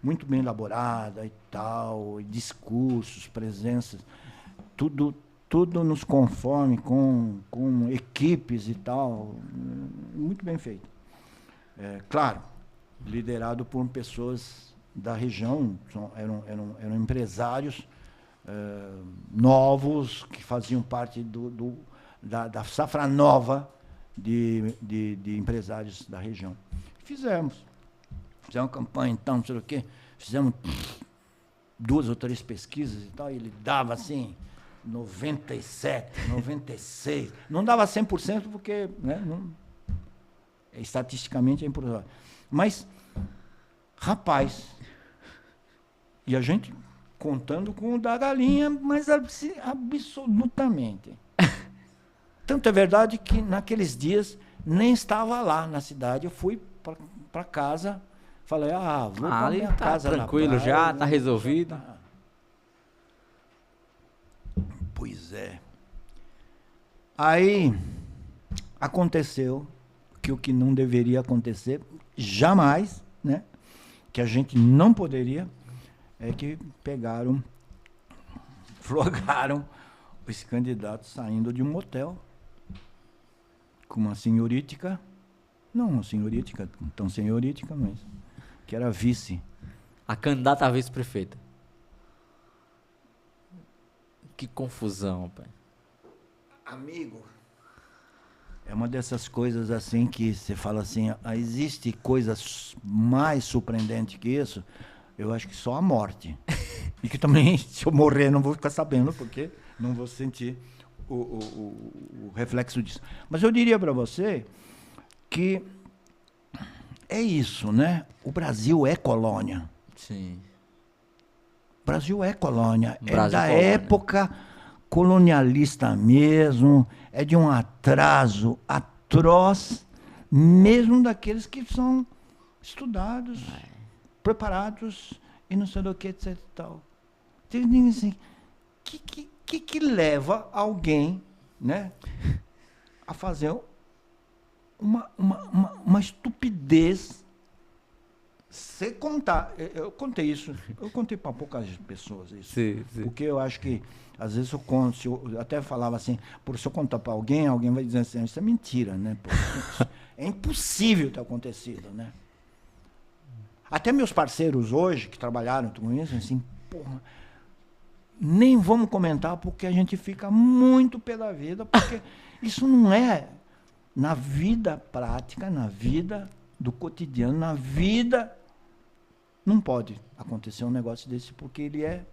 muito bem elaborada e tal, e discursos, presenças, tudo nos conforme com equipes e tal, muito bem feito. Claro, liderado por pessoas da região, eram empresários novos, que faziam parte da safra nova de empresários da região. Fizemos uma campanha, então, não sei o quê, fizemos 2 ou 3 pesquisas e tal, e ele dava assim 97, 96, não dava 100% porque, né, estatisticamente é improvável. Mas, rapaz, e a gente contando com o da galinha, mas absolutamente. Tanto é verdade que naqueles dias nem estava lá na cidade, eu fui para casa, falei, vou para minha casa tranquilo, na praia, já está resolvido. Pois é. Aí aconteceu que o que não deveria acontecer jamais, né? Que a gente não poderia, é que flagraram esse candidato saindo de um motel com uma senhorítica, não uma senhorítica, tão senhorítica, mas que era vice. A candidata a vice-prefeita. Que confusão, pai. Amigo, é uma dessas coisas assim que você fala assim, existe coisas mais surpreendentes que isso? Eu acho que só a morte. E que também, se eu morrer, não vou ficar sabendo, porque não vou sentir o reflexo disso. Mas eu diria para você que é isso, né? O Brasil é colônia. Sim. O Brasil é colônia. Brasil da colônia. Época colonialista mesmo, é de um atraso atroz, mesmo daqueles que são estudados, preparados e não sei do que, etc. E tal. Então, assim, que leva alguém, né, a fazer uma estupidez? Se contar, eu contei isso, eu contei para poucas pessoas isso, sim. porque eu acho que às vezes eu conto, se eu até falava assim, se eu contar para alguém, alguém vai dizer assim, isso é mentira, né? Pô, é impossível ter acontecido, né? Até meus parceiros hoje, que trabalharam com isso, assim, porra, nem vamos comentar porque a gente fica muito pé da vida, porque isso não é na vida prática, na vida do cotidiano, na vida, não pode acontecer um negócio desse, porque ele é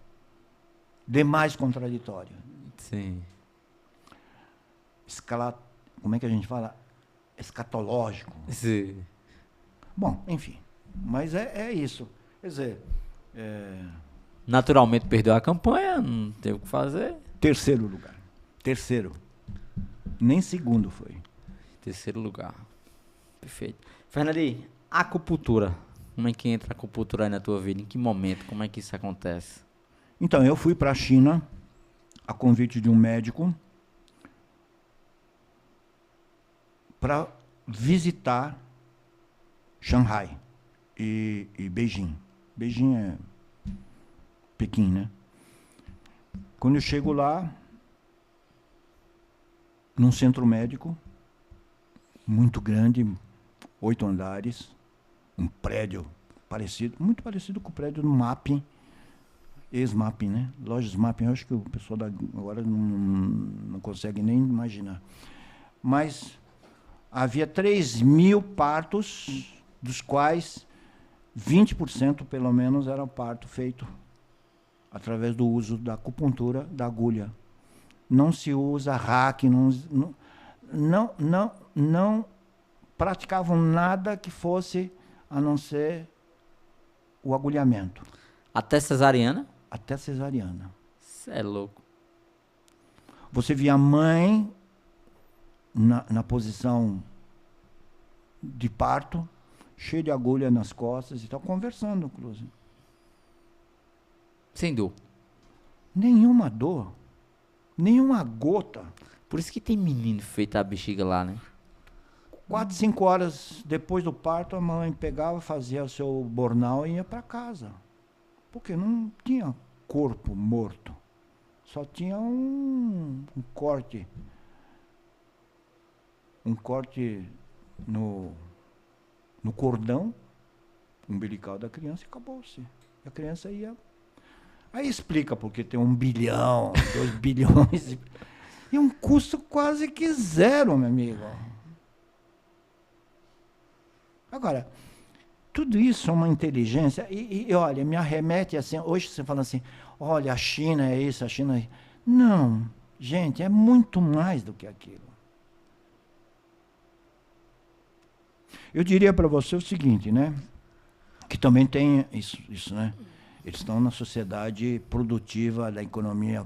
demais contraditório. Sim. Como é que a gente fala? Escatológico. Sim. Bom, enfim. Mas é isso. Quer dizer... Naturalmente perdeu a campanha, não teve o que fazer. Terceiro lugar. Terceiro. Nem segundo foi. Terceiro lugar. Perfeito. Fernandinho, acupuntura. Como é que entra a acupuntura aí na tua vida? Em que momento? Como é que isso acontece? Então, eu fui para a China a convite de um médico para visitar Xangai e Beijing. Beijing é Pequim, né? Quando eu chego lá, num centro médico, muito grande, 8 andares, um prédio parecido, muito parecido com o prédio do Mapping, ex-Mapping, né? Lojas Mapping, eu acho que o pessoal agora não consegue nem imaginar. Mas havia 3.000 partos, dos quais 20% pelo menos era parto feito através do uso da acupuntura, da agulha. Não se usa hack, não praticavam nada que fosse a não ser o agulhamento. Até cesariana? Até cesariana. Isso é louco. Você via a mãe na posição de parto, cheia de agulha nas costas e tal, conversando, inclusive. Sem dor. Nenhuma dor. Nenhuma gota. Por isso que tem menino feito a bexiga lá, né? 4, 5 horas depois do parto, a mãe pegava, fazia o seu bornal e ia para casa. Porque não tinha corpo morto. Só tinha um corte. Um corte no cordão umbilical da criança e acabou-se. A criança ia... Aí explica porque tem 1 bilhão, 2 bilhões. E um custo quase que zero, meu amigo. Agora, tudo isso é uma inteligência. E olha, me arremete assim. Hoje você fala assim, olha, a China é isso, a China é... Não, gente, é muito mais do que aquilo. Eu diria para você o seguinte, né? Que também tem isso, né? Eles estão na sociedade produtiva da economia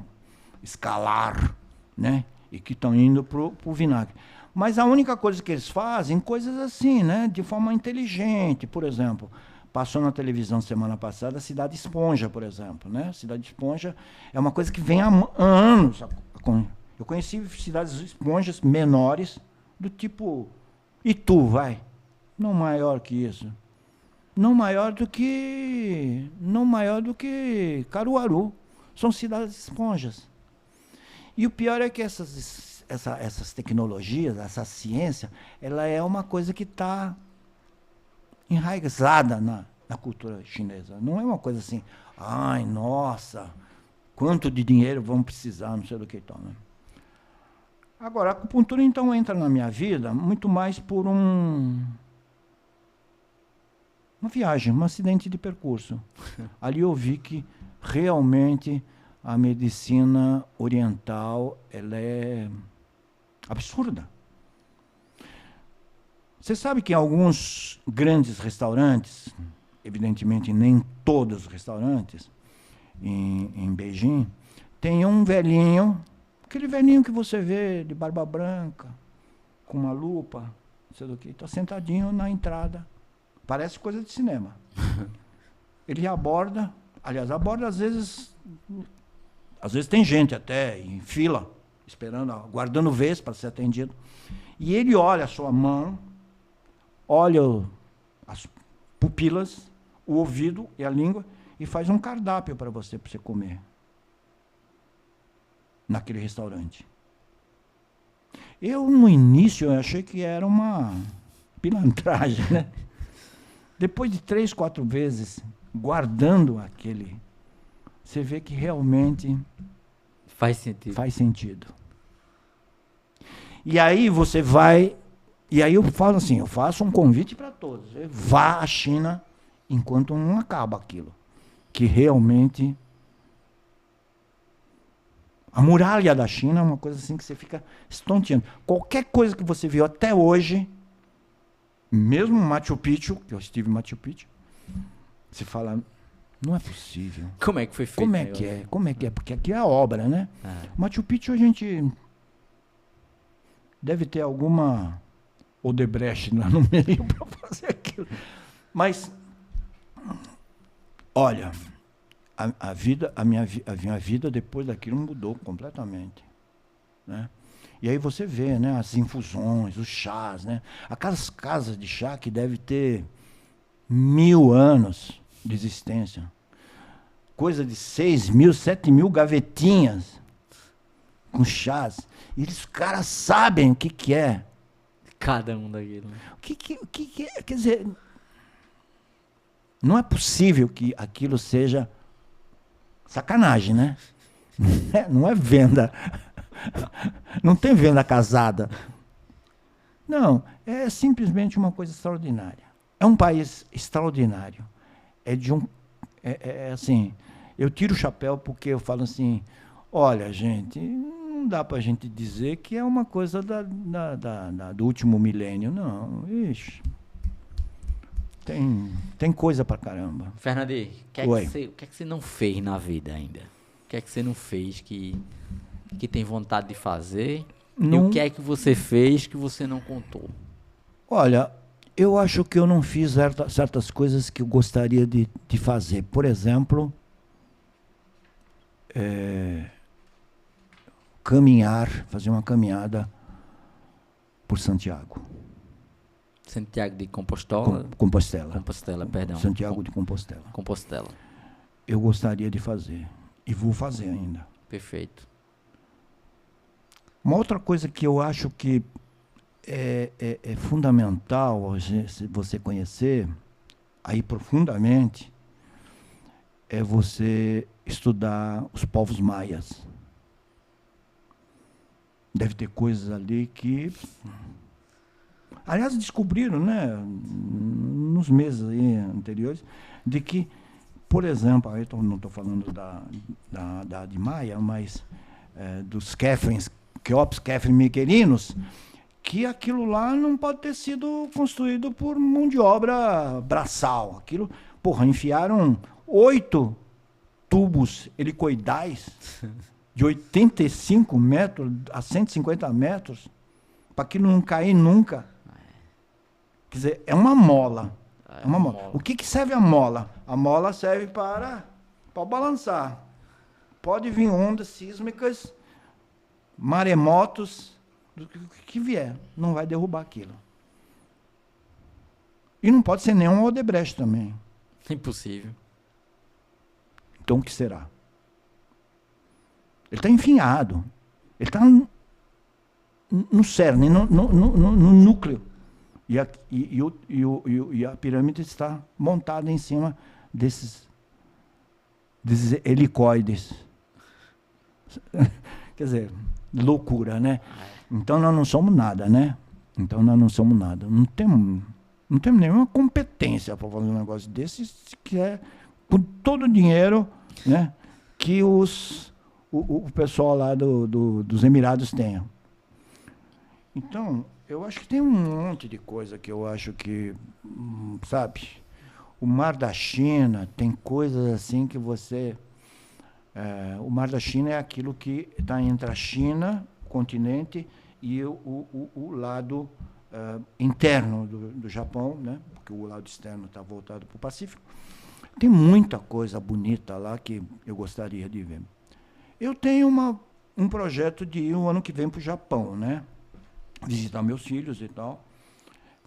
escalar, né? E que estão indo para o vinagre. Mas a única coisa que eles fazem, coisas assim, né? De forma inteligente. Por exemplo, passou na televisão semana passada a Cidade Esponja, por exemplo, né? Cidade Esponja é uma coisa que vem há anos. Eu conheci cidades esponjas menores, do tipo Itu, vai. Não maior que isso. Não maior do que Caruaru. São cidades esponjas. E o pior é que essas tecnologias, essa ciência, ela é uma coisa que está enraizada na cultura chinesa. Não é uma coisa assim, ai, nossa, quanto de dinheiro vamos precisar, não sei do que e tal, né? Agora, a acupuntura, então, entra na minha vida muito mais por uma viagem, um acidente de percurso. Ali eu vi que realmente a medicina oriental ela é absurda. Você sabe que em alguns grandes restaurantes, evidentemente nem todos os restaurantes, em Beijing, tem um velhinho Aquele velhinho que você vê de barba branca, com uma lupa, não sei do que, está sentadinho na entrada. Parece coisa de cinema. Ele aborda, aliás, aborda às vezes tem gente até em fila, esperando, aguardando vez para ser atendido. E ele olha a sua mão, olha as pupilas, o ouvido e a língua, e faz um cardápio para você comer. Naquele restaurante. Eu, no início, eu achei que era uma pilantragem, né? Depois de 3, 4 vezes, guardando aquele, você vê que realmente faz sentido. Faz sentido. E aí você vai, e aí eu falo assim, eu faço um convite para todos. Vá à China enquanto não acaba aquilo. Que realmente... A muralha da China é uma coisa assim que você fica estonteando. Qualquer coisa que você viu até hoje, mesmo Machu Picchu, que eu estive em Machu Picchu, você fala, não é possível. Como é que foi feito? Como é que é? Como é que é? Porque aqui é a obra, né? Machu Picchu a gente deve ter alguma Odebrecht lá no meio para fazer aquilo. Mas, olha... A minha vida depois daquilo mudou completamente, né? E aí você vê, né, as infusões, os chás, né? Aquelas casas de chá que deve ter 1000 anos de existência, coisa de 6.000, 7.000 gavetinhas com chás. E os caras sabem o que é cada um daquilo. O que é? Quer dizer, não é possível que aquilo seja sacanagem, né? Não é venda. Não tem venda casada. Não, é simplesmente uma coisa extraordinária. É um país extraordinário. Assim, eu tiro o chapéu porque eu falo assim, olha, gente, não dá para a gente dizer que é uma coisa do último milênio, não. Ixi. Tem coisa pra caramba. Fernandinho, o que é que você não fez na vida ainda? O que é que você não fez que tem vontade de fazer? Não. E o que é que você fez que você não contou? Olha, eu acho que eu não fiz certas coisas que eu gostaria de fazer. Por exemplo, fazer uma caminhada por Santiago. Santiago de Compostela? Compostela, perdão. Santiago de Compostela. Compostela. Eu gostaria de fazer. E vou fazer ainda. Perfeito. Uma outra coisa que eu acho que é fundamental você conhecer, aí profundamente, é você estudar os povos maias. Deve ter coisas ali que... Aliás, descobriram, né, nos meses aí anteriores, de que, por exemplo, aí não estou falando de Maia, mas dos Queops, miquelinos, que aquilo lá não pode ter sido construído por mão de obra braçal. Aquilo, enfiaram 8 tubos helicoidais de 85 metros a 150 metros para aquilo não cair nunca. Quer dizer, é uma mola. É uma mola. O que serve a mola? A mola serve para balançar. Pode vir ondas sísmicas, maremotos, do que vier. Não vai derrubar aquilo. E não pode ser nenhum Odebrecht também. Impossível. Então o que será? Ele está enfinhado. Ele está no cerne, no núcleo. E a pirâmide está montada em cima desses helicoides. Quer dizer, loucura, né? Então nós não somos nada, né? Não temos nenhuma competência para fazer um negócio desse, que é com todo o dinheiro, né, que o pessoal lá dos Emirados tem. Então, eu acho que tem um monte de coisa que eu acho que, sabe, o Mar da China tem coisas assim que você O Mar da China é aquilo que está entre a China, o continente, e o lado interno do Japão, né? Porque o lado externo está voltado para o Pacífico. Tem muita coisa bonita lá que eu gostaria de ver. Eu tenho um projeto de ir o ano que vem para o Japão, né? Visitar meus filhos e tal.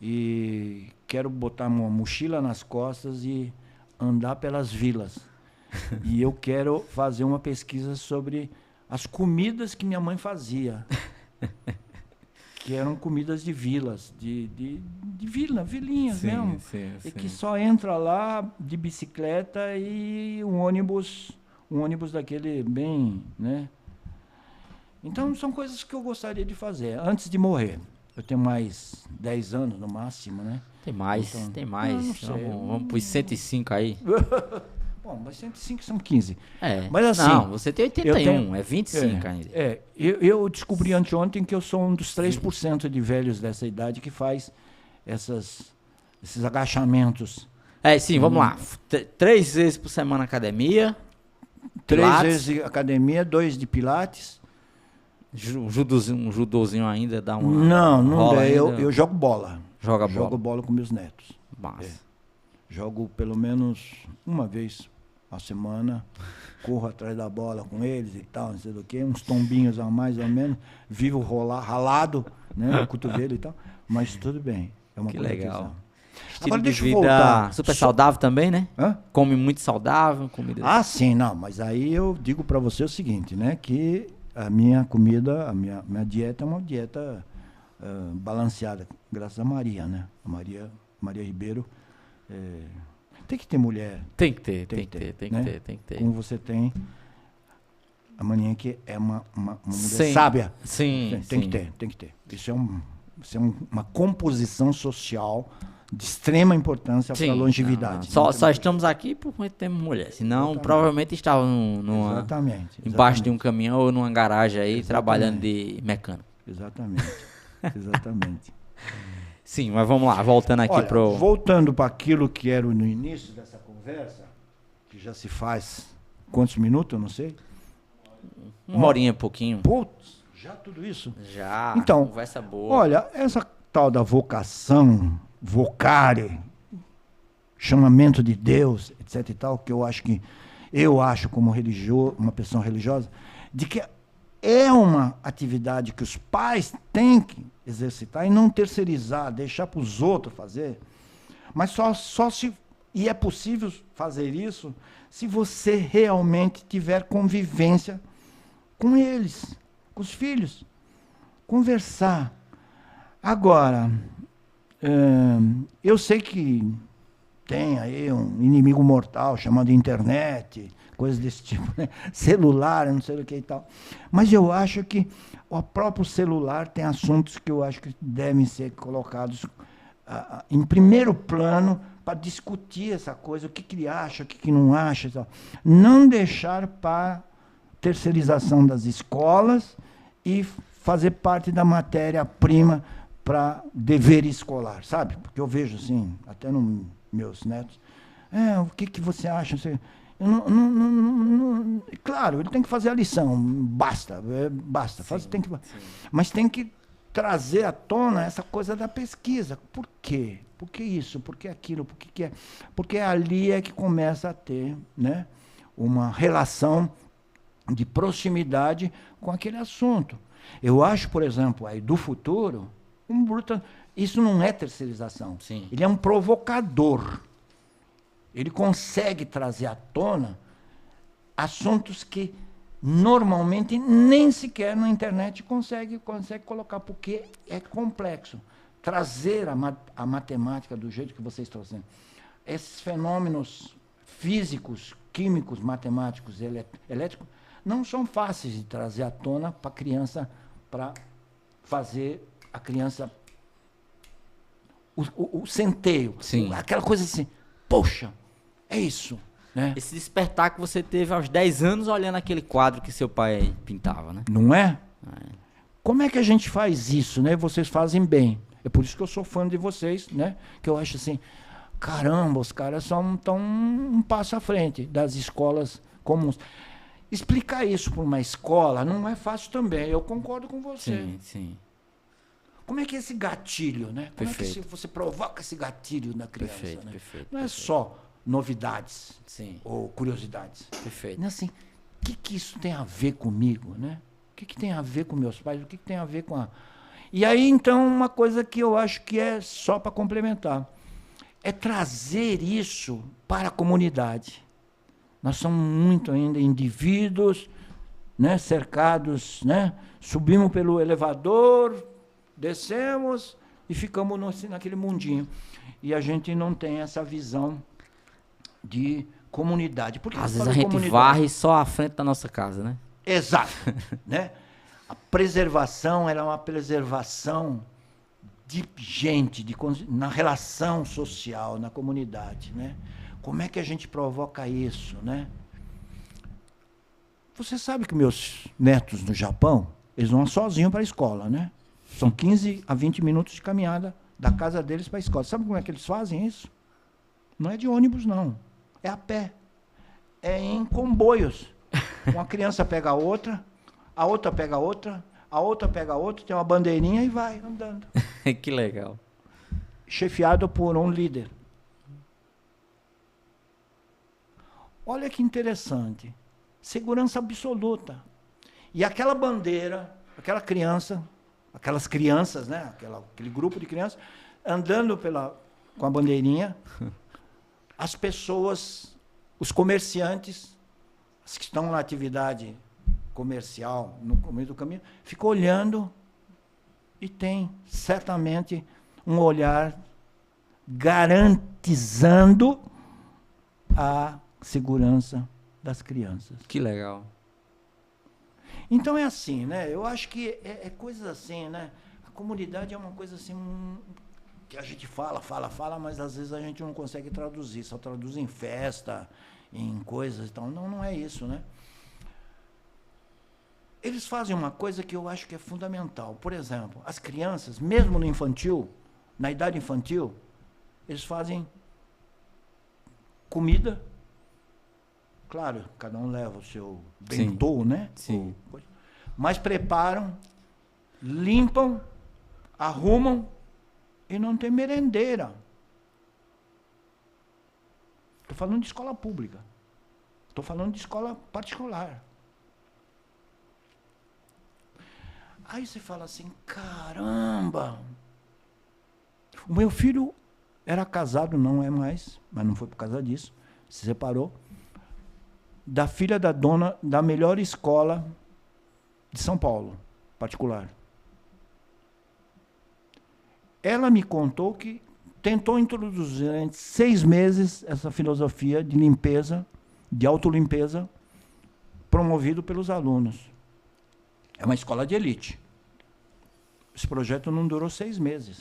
E quero botar uma mochila nas costas e andar pelas vilas. E eu quero fazer uma pesquisa sobre as comidas que minha mãe fazia. Que eram comidas de vilas, de vilinhas mesmo. E que só entra lá de bicicleta e um ônibus daquele bem, né? Então são coisas que eu gostaria de fazer antes de morrer. Eu tenho mais 10 anos no máximo, né? Tem mais, então, tem mais. Não sei. Vamos para os 105 aí. Bom, mas 105 são 15. Mas assim... Não, você tem 81, é 25 ainda. Eu descobri anteontem que eu sou um dos 3% de velhos dessa idade que faz esses agachamentos. Sim, vamos lá. 3 vezes por semana academia. 3 vezes academia, 2 de pilates. Um judozinho ainda dá uma... Não dá. Eu jogo bola. Jogo bola com meus netos. Massa. Jogo pelo menos uma vez a semana, corro atrás da bola com eles e tal, não sei do que, uns tombinhos a mais ou menos, vivo ralado, né, o cotovelo e tal, mas tudo bem. É uma coisa legal. Agora deixa eu voltar. Super saudável também, né? Hã? Come muito saudável, comida. Sim, não, mas aí eu digo para você o seguinte, né, que a minha comida, a minha dieta é uma dieta balanceada, graças a Maria, né? A Maria Ribeiro. Tem que ter mulher. Tem que ter. Como você tem a maninha que é uma mulher sábia. Sim. Tem que ter. Isso é uma composição social de extrema importância para a longevidade. Só estamos aqui porque temos mulher. Senão, provavelmente estávamos embaixo de um caminhão ou numa garagem aí, trabalhando de mecânico. Exatamente. Sim, mas vamos lá, voltando aqui voltando para aquilo que era no início dessa conversa, que já se faz quantos minutos, eu não sei? Uma horinha, pouquinho. Putz, já tudo isso? Já, então, conversa boa. Olha, essa tal da vocação, vocare, chamamento de Deus, etc e tal, que eu acho como uma pessoa religiosa, de que é uma atividade que os pais têm que exercitar e não terceirizar, deixar para os outros fazer. Mas só se... E é possível fazer isso se você realmente tiver convivência com eles, com os filhos. Conversar. Agora, eu sei que tem aí um inimigo mortal chamado internet, coisas desse tipo, né? Celular, não sei o que e tal. Mas eu acho que o próprio celular tem assuntos que eu acho que devem ser colocados em primeiro plano para discutir essa coisa, o que ele acha, o que não acha e tal. Não deixar para terceirização das escolas e fazer parte da matéria-prima para dever escolar, sabe? Porque eu vejo assim, até nos meus netos, o que você acha? Claro, ele tem que fazer a lição, basta. Mas tem que trazer à tona essa coisa da pesquisa. Por quê? Por que isso? Por que aquilo? Por que é? Porque ali é que começa a ter, né, uma relação de proximidade com aquele assunto. Eu acho, por exemplo, aí do futuro, isso não é terceirização. Sim. Ele é um provocador. Ele consegue trazer à tona assuntos que normalmente nem sequer na internet consegue colocar, porque é complexo. Trazer a matemática do jeito que vocês estão fazendo. Esses fenômenos físicos, químicos, matemáticos, elétricos, não são fáceis de trazer à tona para a criança, para fazer a criança o centeio. Sim. Aquela coisa assim, poxa, é isso. Né? Esse despertar que você teve aos 10 anos olhando aquele quadro que seu pai pintava, né? Não é? Como é que a gente faz isso, né? Vocês fazem bem. É por isso que eu sou fã de vocês, né? Que eu acho assim, caramba, os caras só estão um passo à frente das escolas comuns. explicar isso para uma escola não é fácil também. Eu concordo com você. Sim, sim. Como é que é esse gatilho, né? Como Perfeito. é que você provoca esse gatilho na criança? Perfeito, né? perfeito. Não é perfeito. só novidades Sim, ou curiosidades. perfeito. Não é assim, o que isso tem a ver comigo, né? O que tem a ver com meus pais? O que tem a ver com a... E aí, então, uma coisa que eu acho que é só para complementar, é trazer isso para a comunidade. Nós somos muito ainda indivíduos, né, cercados, né? Subimos pelo elevador, descemos e ficamos naquele mundinho. E a gente não tem essa visão de comunidade. Por que Às eu vezes falo a gente comunidade? varre só a frente da nossa casa, né? Exato. Né? A preservação ela é uma preservação de gente, na relação social, na comunidade. Né? Como é que a gente provoca isso? Né? Você sabe que meus netos no Japão, eles vão sozinhos para a escola, né? São 15 a 20 minutos de caminhada da casa deles para a escola. Sabe como é que eles fazem isso? Não é de ônibus, não. É a pé. É em comboios. Uma criança pega a outra pega a outra, a outra pega a outra, tem uma bandeirinha e vai andando. Que legal. Chefiado por um líder. Olha que interessante. Segurança absoluta. E aquela bandeira, aquela criança, aquelas crianças, né? Aquele grupo de crianças, andando com a bandeirinha, as pessoas, os comerciantes, as que estão na atividade comercial, no começo do caminho, ficam olhando e tem certamente um olhar garantizando a segurança das crianças. Que legal. Então é assim, né? Eu acho que é coisas assim, né? A comunidade é uma coisa assim que a gente fala, mas às vezes a gente não consegue traduzir, só traduz em festa, em coisas, então não é isso, né? Eles fazem uma coisa que eu acho que é fundamental. Por exemplo, as crianças, mesmo no infantil, na idade infantil, eles fazem comida. Claro, cada um leva o seu bentô, né? Sim. Mas preparam, limpam, arrumam e não tem merendeira. Estou falando de escola pública. Estou falando de escola particular. Aí você fala assim, caramba! O meu filho era casado, não é mais, mas não foi por causa disso, se separou, da filha da dona da melhor escola de São Paulo, particular. Ela me contou que tentou introduzir durante 6 meses essa filosofia de limpeza, de autolimpeza, promovido pelos alunos. É uma escola de elite. Esse projeto não durou 6 meses.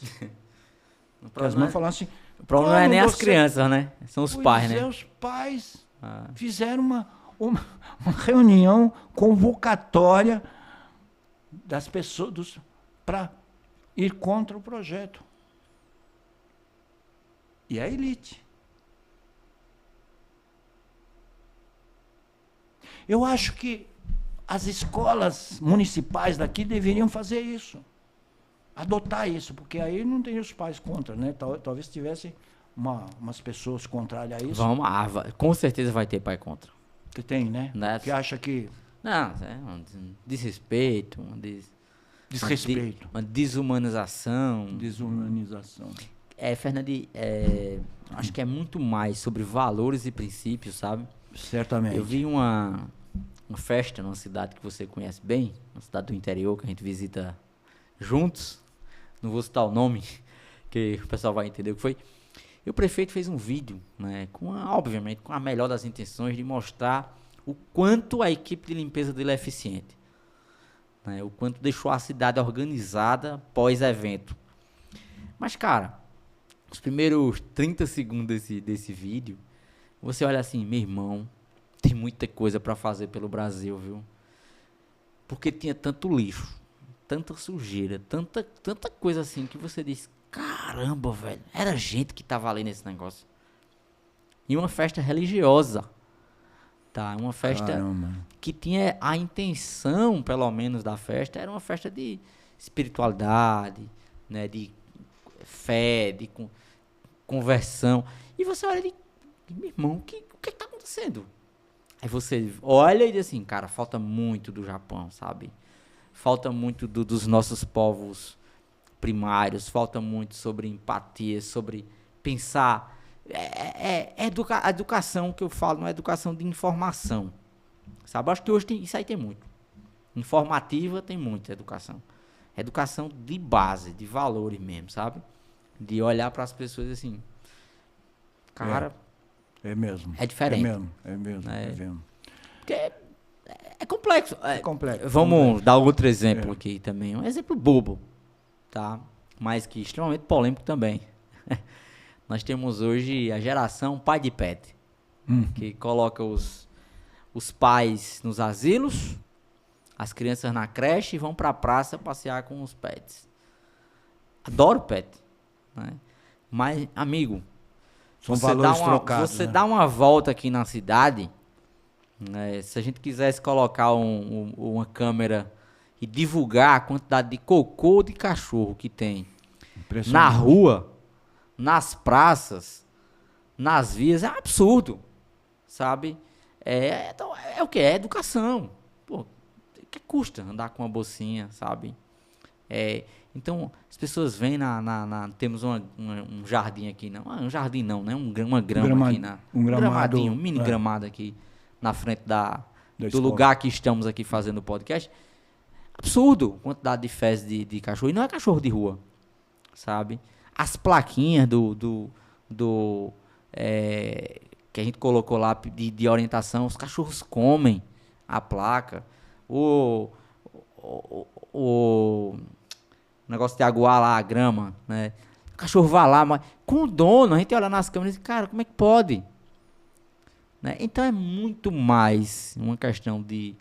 As mães falaram assim... O problema não é nem as crianças, né? São os pais, né? Os pais fizeram uma reunião convocatória das pessoas para ir contra o projeto. E é a elite. Eu acho que as escolas municipais daqui deveriam fazer isso. Adotar isso, porque aí não tem os pais contra, né? Talvez tivesse umas pessoas contrárias a isso. Com certeza vai ter pai contra. Que tem, né? Que acha que... Não, é um desrespeito, Desrespeito. Uma desumanização. Desumanização. Fernando, acho que é muito mais sobre valores e princípios, sabe? Certamente. Eu vi uma festa numa cidade que você conhece bem, uma cidade do interior que a gente visita juntos. Não vou citar o nome, que o pessoal vai entender o que foi. E o prefeito fez um vídeo, né, obviamente, com a melhor das intenções de mostrar o quanto a equipe de limpeza dele é eficiente. Né, o quanto deixou a cidade organizada pós-evento. Mas, cara, os primeiros 30 segundos desse vídeo, você olha assim, meu irmão, tem muita coisa para fazer pelo Brasil, viu? Porque tinha tanto lixo, tanta sujeira, tanta coisa assim que você diz, caramba, velho, era gente que tava ali nesse negócio. E uma festa religiosa. Tá? Uma festa Caramba. que tinha a intenção, pelo menos, da festa, era uma festa de espiritualidade, né? De fé, de conversão. E você olha e diz, meu irmão, o que está acontecendo? Aí você olha e diz assim, cara, falta muito do Japão, sabe? Falta muito dos nossos povos primários, falta muito sobre empatia, sobre pensar. A educação que eu falo, não é educação de informação, sabe? Acho que hoje isso aí tem muito. Informativa tem muita educação. Educação de base, de valores mesmo, sabe? De olhar para as pessoas assim, cara... É mesmo. É diferente. É mesmo. Porque é complexo. É complexo. Vamos dar outro exemplo aqui também. Um exemplo bobo, tá? Mas que extremamente polêmico também. Nós temos hoje a geração pai de pet, que coloca os pais nos asilos, as crianças na creche e vão pra praça passear com os pets. Adoro pet, né? Mas, amigo, São valores trocados. Você dá uma volta aqui na cidade, né? Se a gente quisesse colocar uma câmera e divulgar a quantidade de cocô de cachorro que tem na rua, nas praças, nas vias, é absurdo, sabe? Então, o que? É educação. Pô, o que custa andar com uma bolsinha, sabe? Então, as pessoas vêm temos um jardim aqui, não, um jardim não, né? Uma grama aqui, um gramadinho, um mini gramado aqui na frente do lugar que estamos aqui fazendo o podcast. Absurdo, quantidade de fezes de cachorro, e não é cachorro de rua, sabe? As plaquinhas que a gente colocou lá de orientação, os cachorros comem a placa, o negócio de aguar lá a grama, né? O cachorro vai lá, mas com o dono, a gente olha nas câmeras e diz, cara, como é que pode? Né? Então é muito mais uma questão de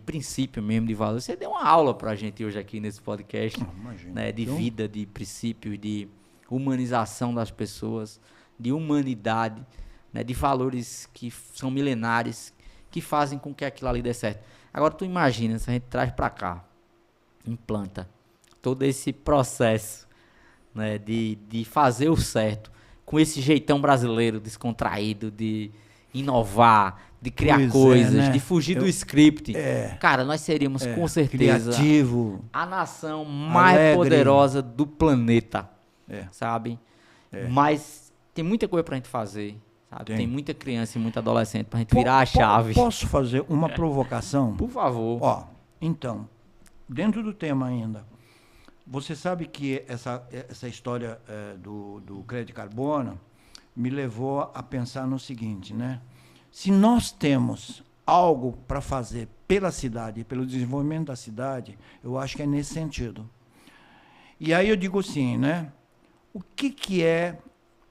princípio mesmo, de valor. Você deu uma aula pra gente hoje aqui nesse podcast, né? De vida, de princípios, de humanização das pessoas, de humanidade, né? De valores que são milenares, que fazem com que aquilo ali dê certo. Agora tu imagina, se a gente traz pra cá, implanta todo esse processo, né, de fazer o certo, com esse jeitão brasileiro descontraído, de inovar, de criar coisas, né? De fugir do script. Cara, nós seríamos com certeza criativo, a nação mais poderosa do planeta, sabe? Mas tem muita coisa pra gente fazer, sabe? Tem muita criança e muito adolescente pra gente virar a chave. Posso fazer uma provocação? Por favor. Então, dentro do tema ainda, você sabe que essa história do crédito de carbono me levou a pensar no seguinte, né? Se nós temos algo para fazer pela cidade, pelo desenvolvimento da cidade, eu acho que é nesse sentido. E aí eu digo assim, né? O que é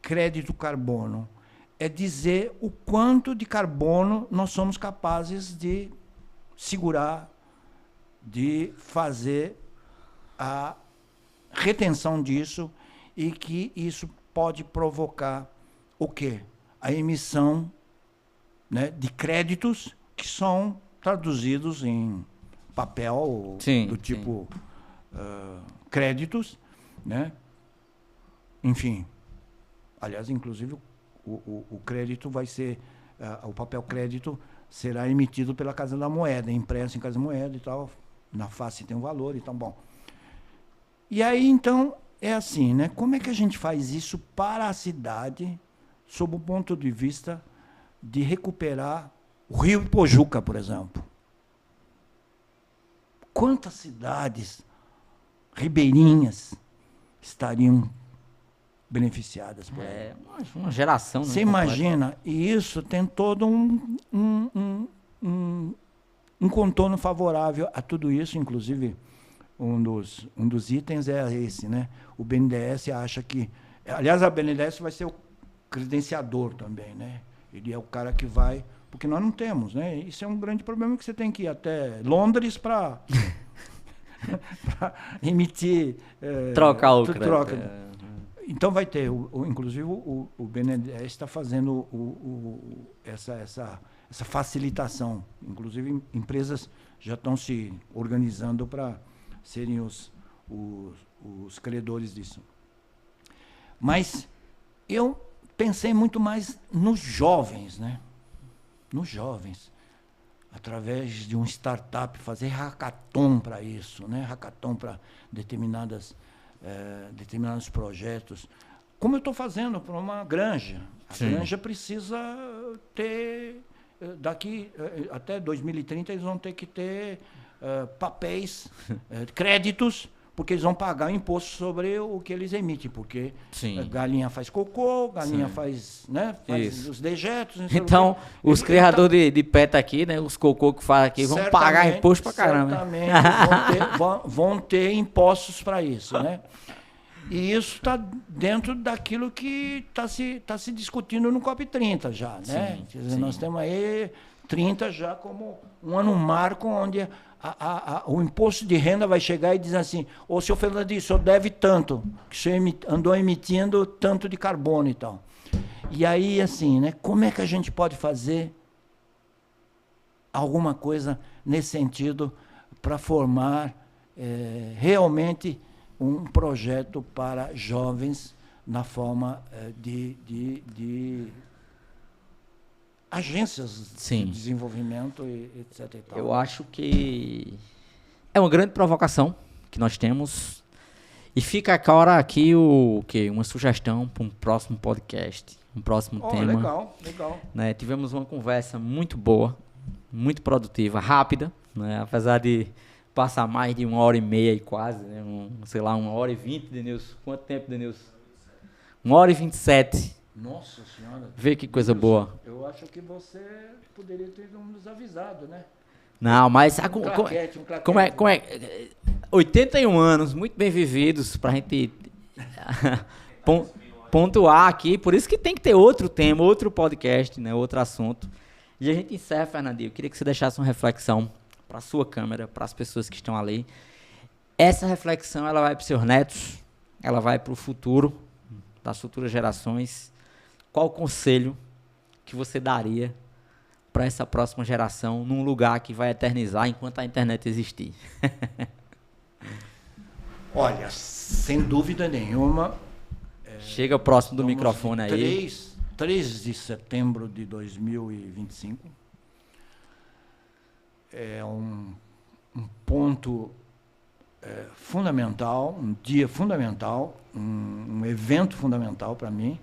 crédito carbono? É dizer o quanto de carbono nós somos capazes de segurar, de fazer a retenção disso, e que isso pode provocar o quê? A emissão, né, de créditos que são traduzidos em papel do tipo créditos, né? Enfim, aliás, inclusive o crédito vai ser, o papel crédito será emitido pela Casa da Moeda, impresso em Casa da Moeda e tal, na face tem um valor e tal, bom. E aí, então, é assim, né? Como é que a gente faz isso para a cidade, sob o ponto de vista de recuperar o Rio Ipojuca, por exemplo? Quantas cidades ribeirinhas estariam beneficiadas por ela? Uma geração. Você imagina, e isso tem todo um contorno favorável a tudo isso, inclusive um dos itens é esse, né? O BNDES acha que... Aliás, a BNDES vai ser o credenciador também, né? Ele é o cara que vai... Porque nós não temos, né? Isso é um grande problema, que você tem que ir até Londres para emitir... trocar o crédito. Então vai ter, inclusive o BNDES está fazendo essa facilitação. Inclusive, empresas já estão se organizando para serem os credores disso. Mas eu pensei muito mais nos jovens, né? Nos jovens. Através de um startup, fazer hackathon para isso, né? Hackathon para determinados projetos. Como eu estou fazendo para uma granja. A granja precisa ter, daqui até 2030, eles vão ter que ter papéis, créditos, porque eles vão pagar o imposto sobre o que eles emitem, porque galinha faz cocô, galinha faz, né, faz os dejetos. Então, os criadores de pet aqui, né, os cocô que fazem aqui, vão pagar imposto pra caramba. Certamente vão ter impostos para isso, né? E isso está dentro daquilo que está se discutindo no COP30 já, né? Quer dizer, nós temos aí 30 já como um ano marco onde o imposto de renda vai chegar e dizer assim, ô, senhor Fernandinho, o senhor deve tanto, que o senhor andou emitindo tanto de carbono e tal. E aí, assim, né, como é que a gente pode fazer alguma coisa nesse sentido para formar realmente um projeto para jovens na forma de agências de desenvolvimento, etc. E tal. Eu acho que é uma grande provocação que nós temos. E fica agora aqui uma sugestão para um próximo podcast, um próximo tema. Legal. Né? Tivemos uma conversa muito boa, muito produtiva, rápida, né? Apesar de passar mais de 1h30 e quase, né? 1h20, Denilson. Quanto tempo, Denilson? 1h27. Nossa Senhora. Vê que coisa boa. Eu acho que você poderia ter nos avisado, né? Não, mas... Como é? 81 anos, muito bem vividos, pra gente pontuar aqui. Por isso que tem que ter outro tema, outro podcast, né? Outro assunto. E a gente encerra, Fernandinho. Eu queria que você deixasse uma reflexão para a sua câmera, para as pessoas que estão ali. Essa reflexão, ela vai para os seus netos, ela vai para o futuro, das futuras gerações. Qual o conselho que você daria para essa próxima geração num lugar que vai eternizar enquanto a internet existir? Olha, sem dúvida nenhuma... Chega próximo do microfone aí. 3 de setembro de 2025. É um ponto fundamental, um dia fundamental, um evento fundamental para mim,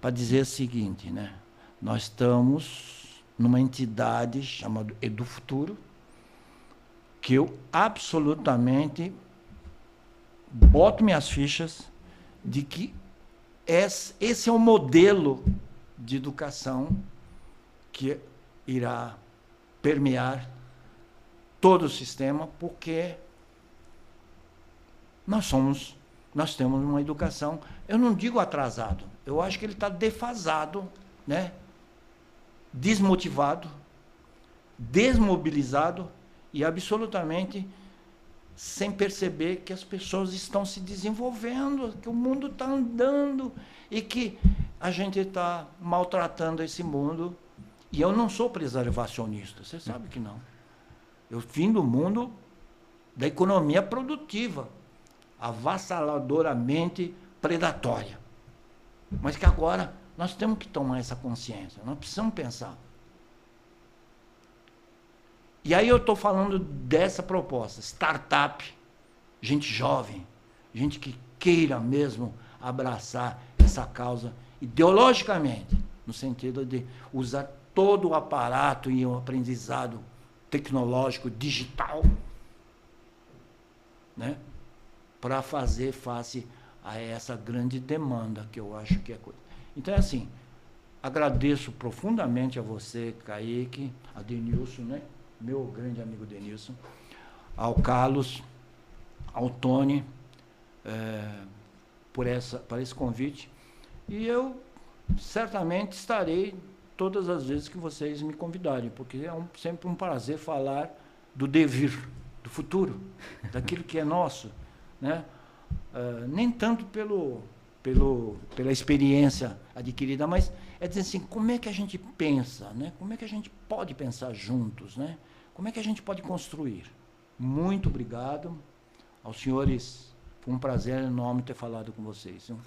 para dizer o seguinte, né? Nós estamos numa entidade chamada EduFuturo, que eu absolutamente boto minhas fichas de que esse é o modelo de educação que irá permear todo o sistema, porque nós temos uma educação, eu não digo atrasado, eu acho que ele está defasado, né? Desmotivado, desmobilizado e absolutamente sem perceber que as pessoas estão se desenvolvendo, que o mundo está andando e que a gente está maltratando esse mundo. E eu não sou preservacionista, você sabe que não. Eu vim do mundo da economia produtiva, avassaladoramente predatória. Mas que agora nós temos que tomar essa consciência, nós precisamos pensar. E aí eu estou falando dessa proposta, startup, gente jovem, gente que queira mesmo abraçar essa causa ideologicamente, no sentido de usar todo o aparato e o aprendizado tecnológico, digital, né, para fazer face a essa grande demanda que eu acho que é coisa. Então é assim, agradeço profundamente a você, Kaique, a Denilson, né, meu grande amigo Denilson, ao Carlos, ao Tony, por esse convite. E eu certamente estarei todas as vezes que vocês me convidarem, porque é sempre um prazer falar do devir, do futuro, daquilo que é nosso, né? Nem tanto pela experiência adquirida, mas é dizer assim, como é que a gente pensa, né? Como é que a gente pode pensar juntos, né? Como é que a gente pode construir? Muito obrigado aos senhores, foi um prazer enorme ter falado com vocês. Viu?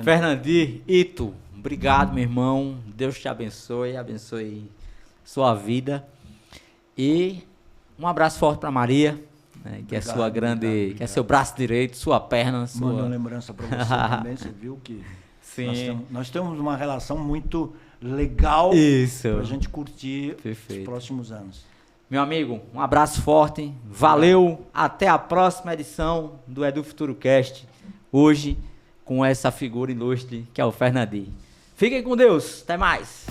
Fernandi, Ito, obrigado, meu irmão, Deus te abençoe, abençoe sua vida, e um abraço forte para Maria, né, que obrigado, é sua grande, obrigado. Que é seu braço direito, sua perna. Manda uma lembrança para você também, você viu que sim. Nós temos uma relação muito legal para a gente curtir perfeito. Os próximos anos. Meu amigo, um abraço forte, valeu, até a próxima edição do Edu Futuro Cast, hoje com essa figura ilustre que é o Fernandi. Fiquem com Deus, até mais!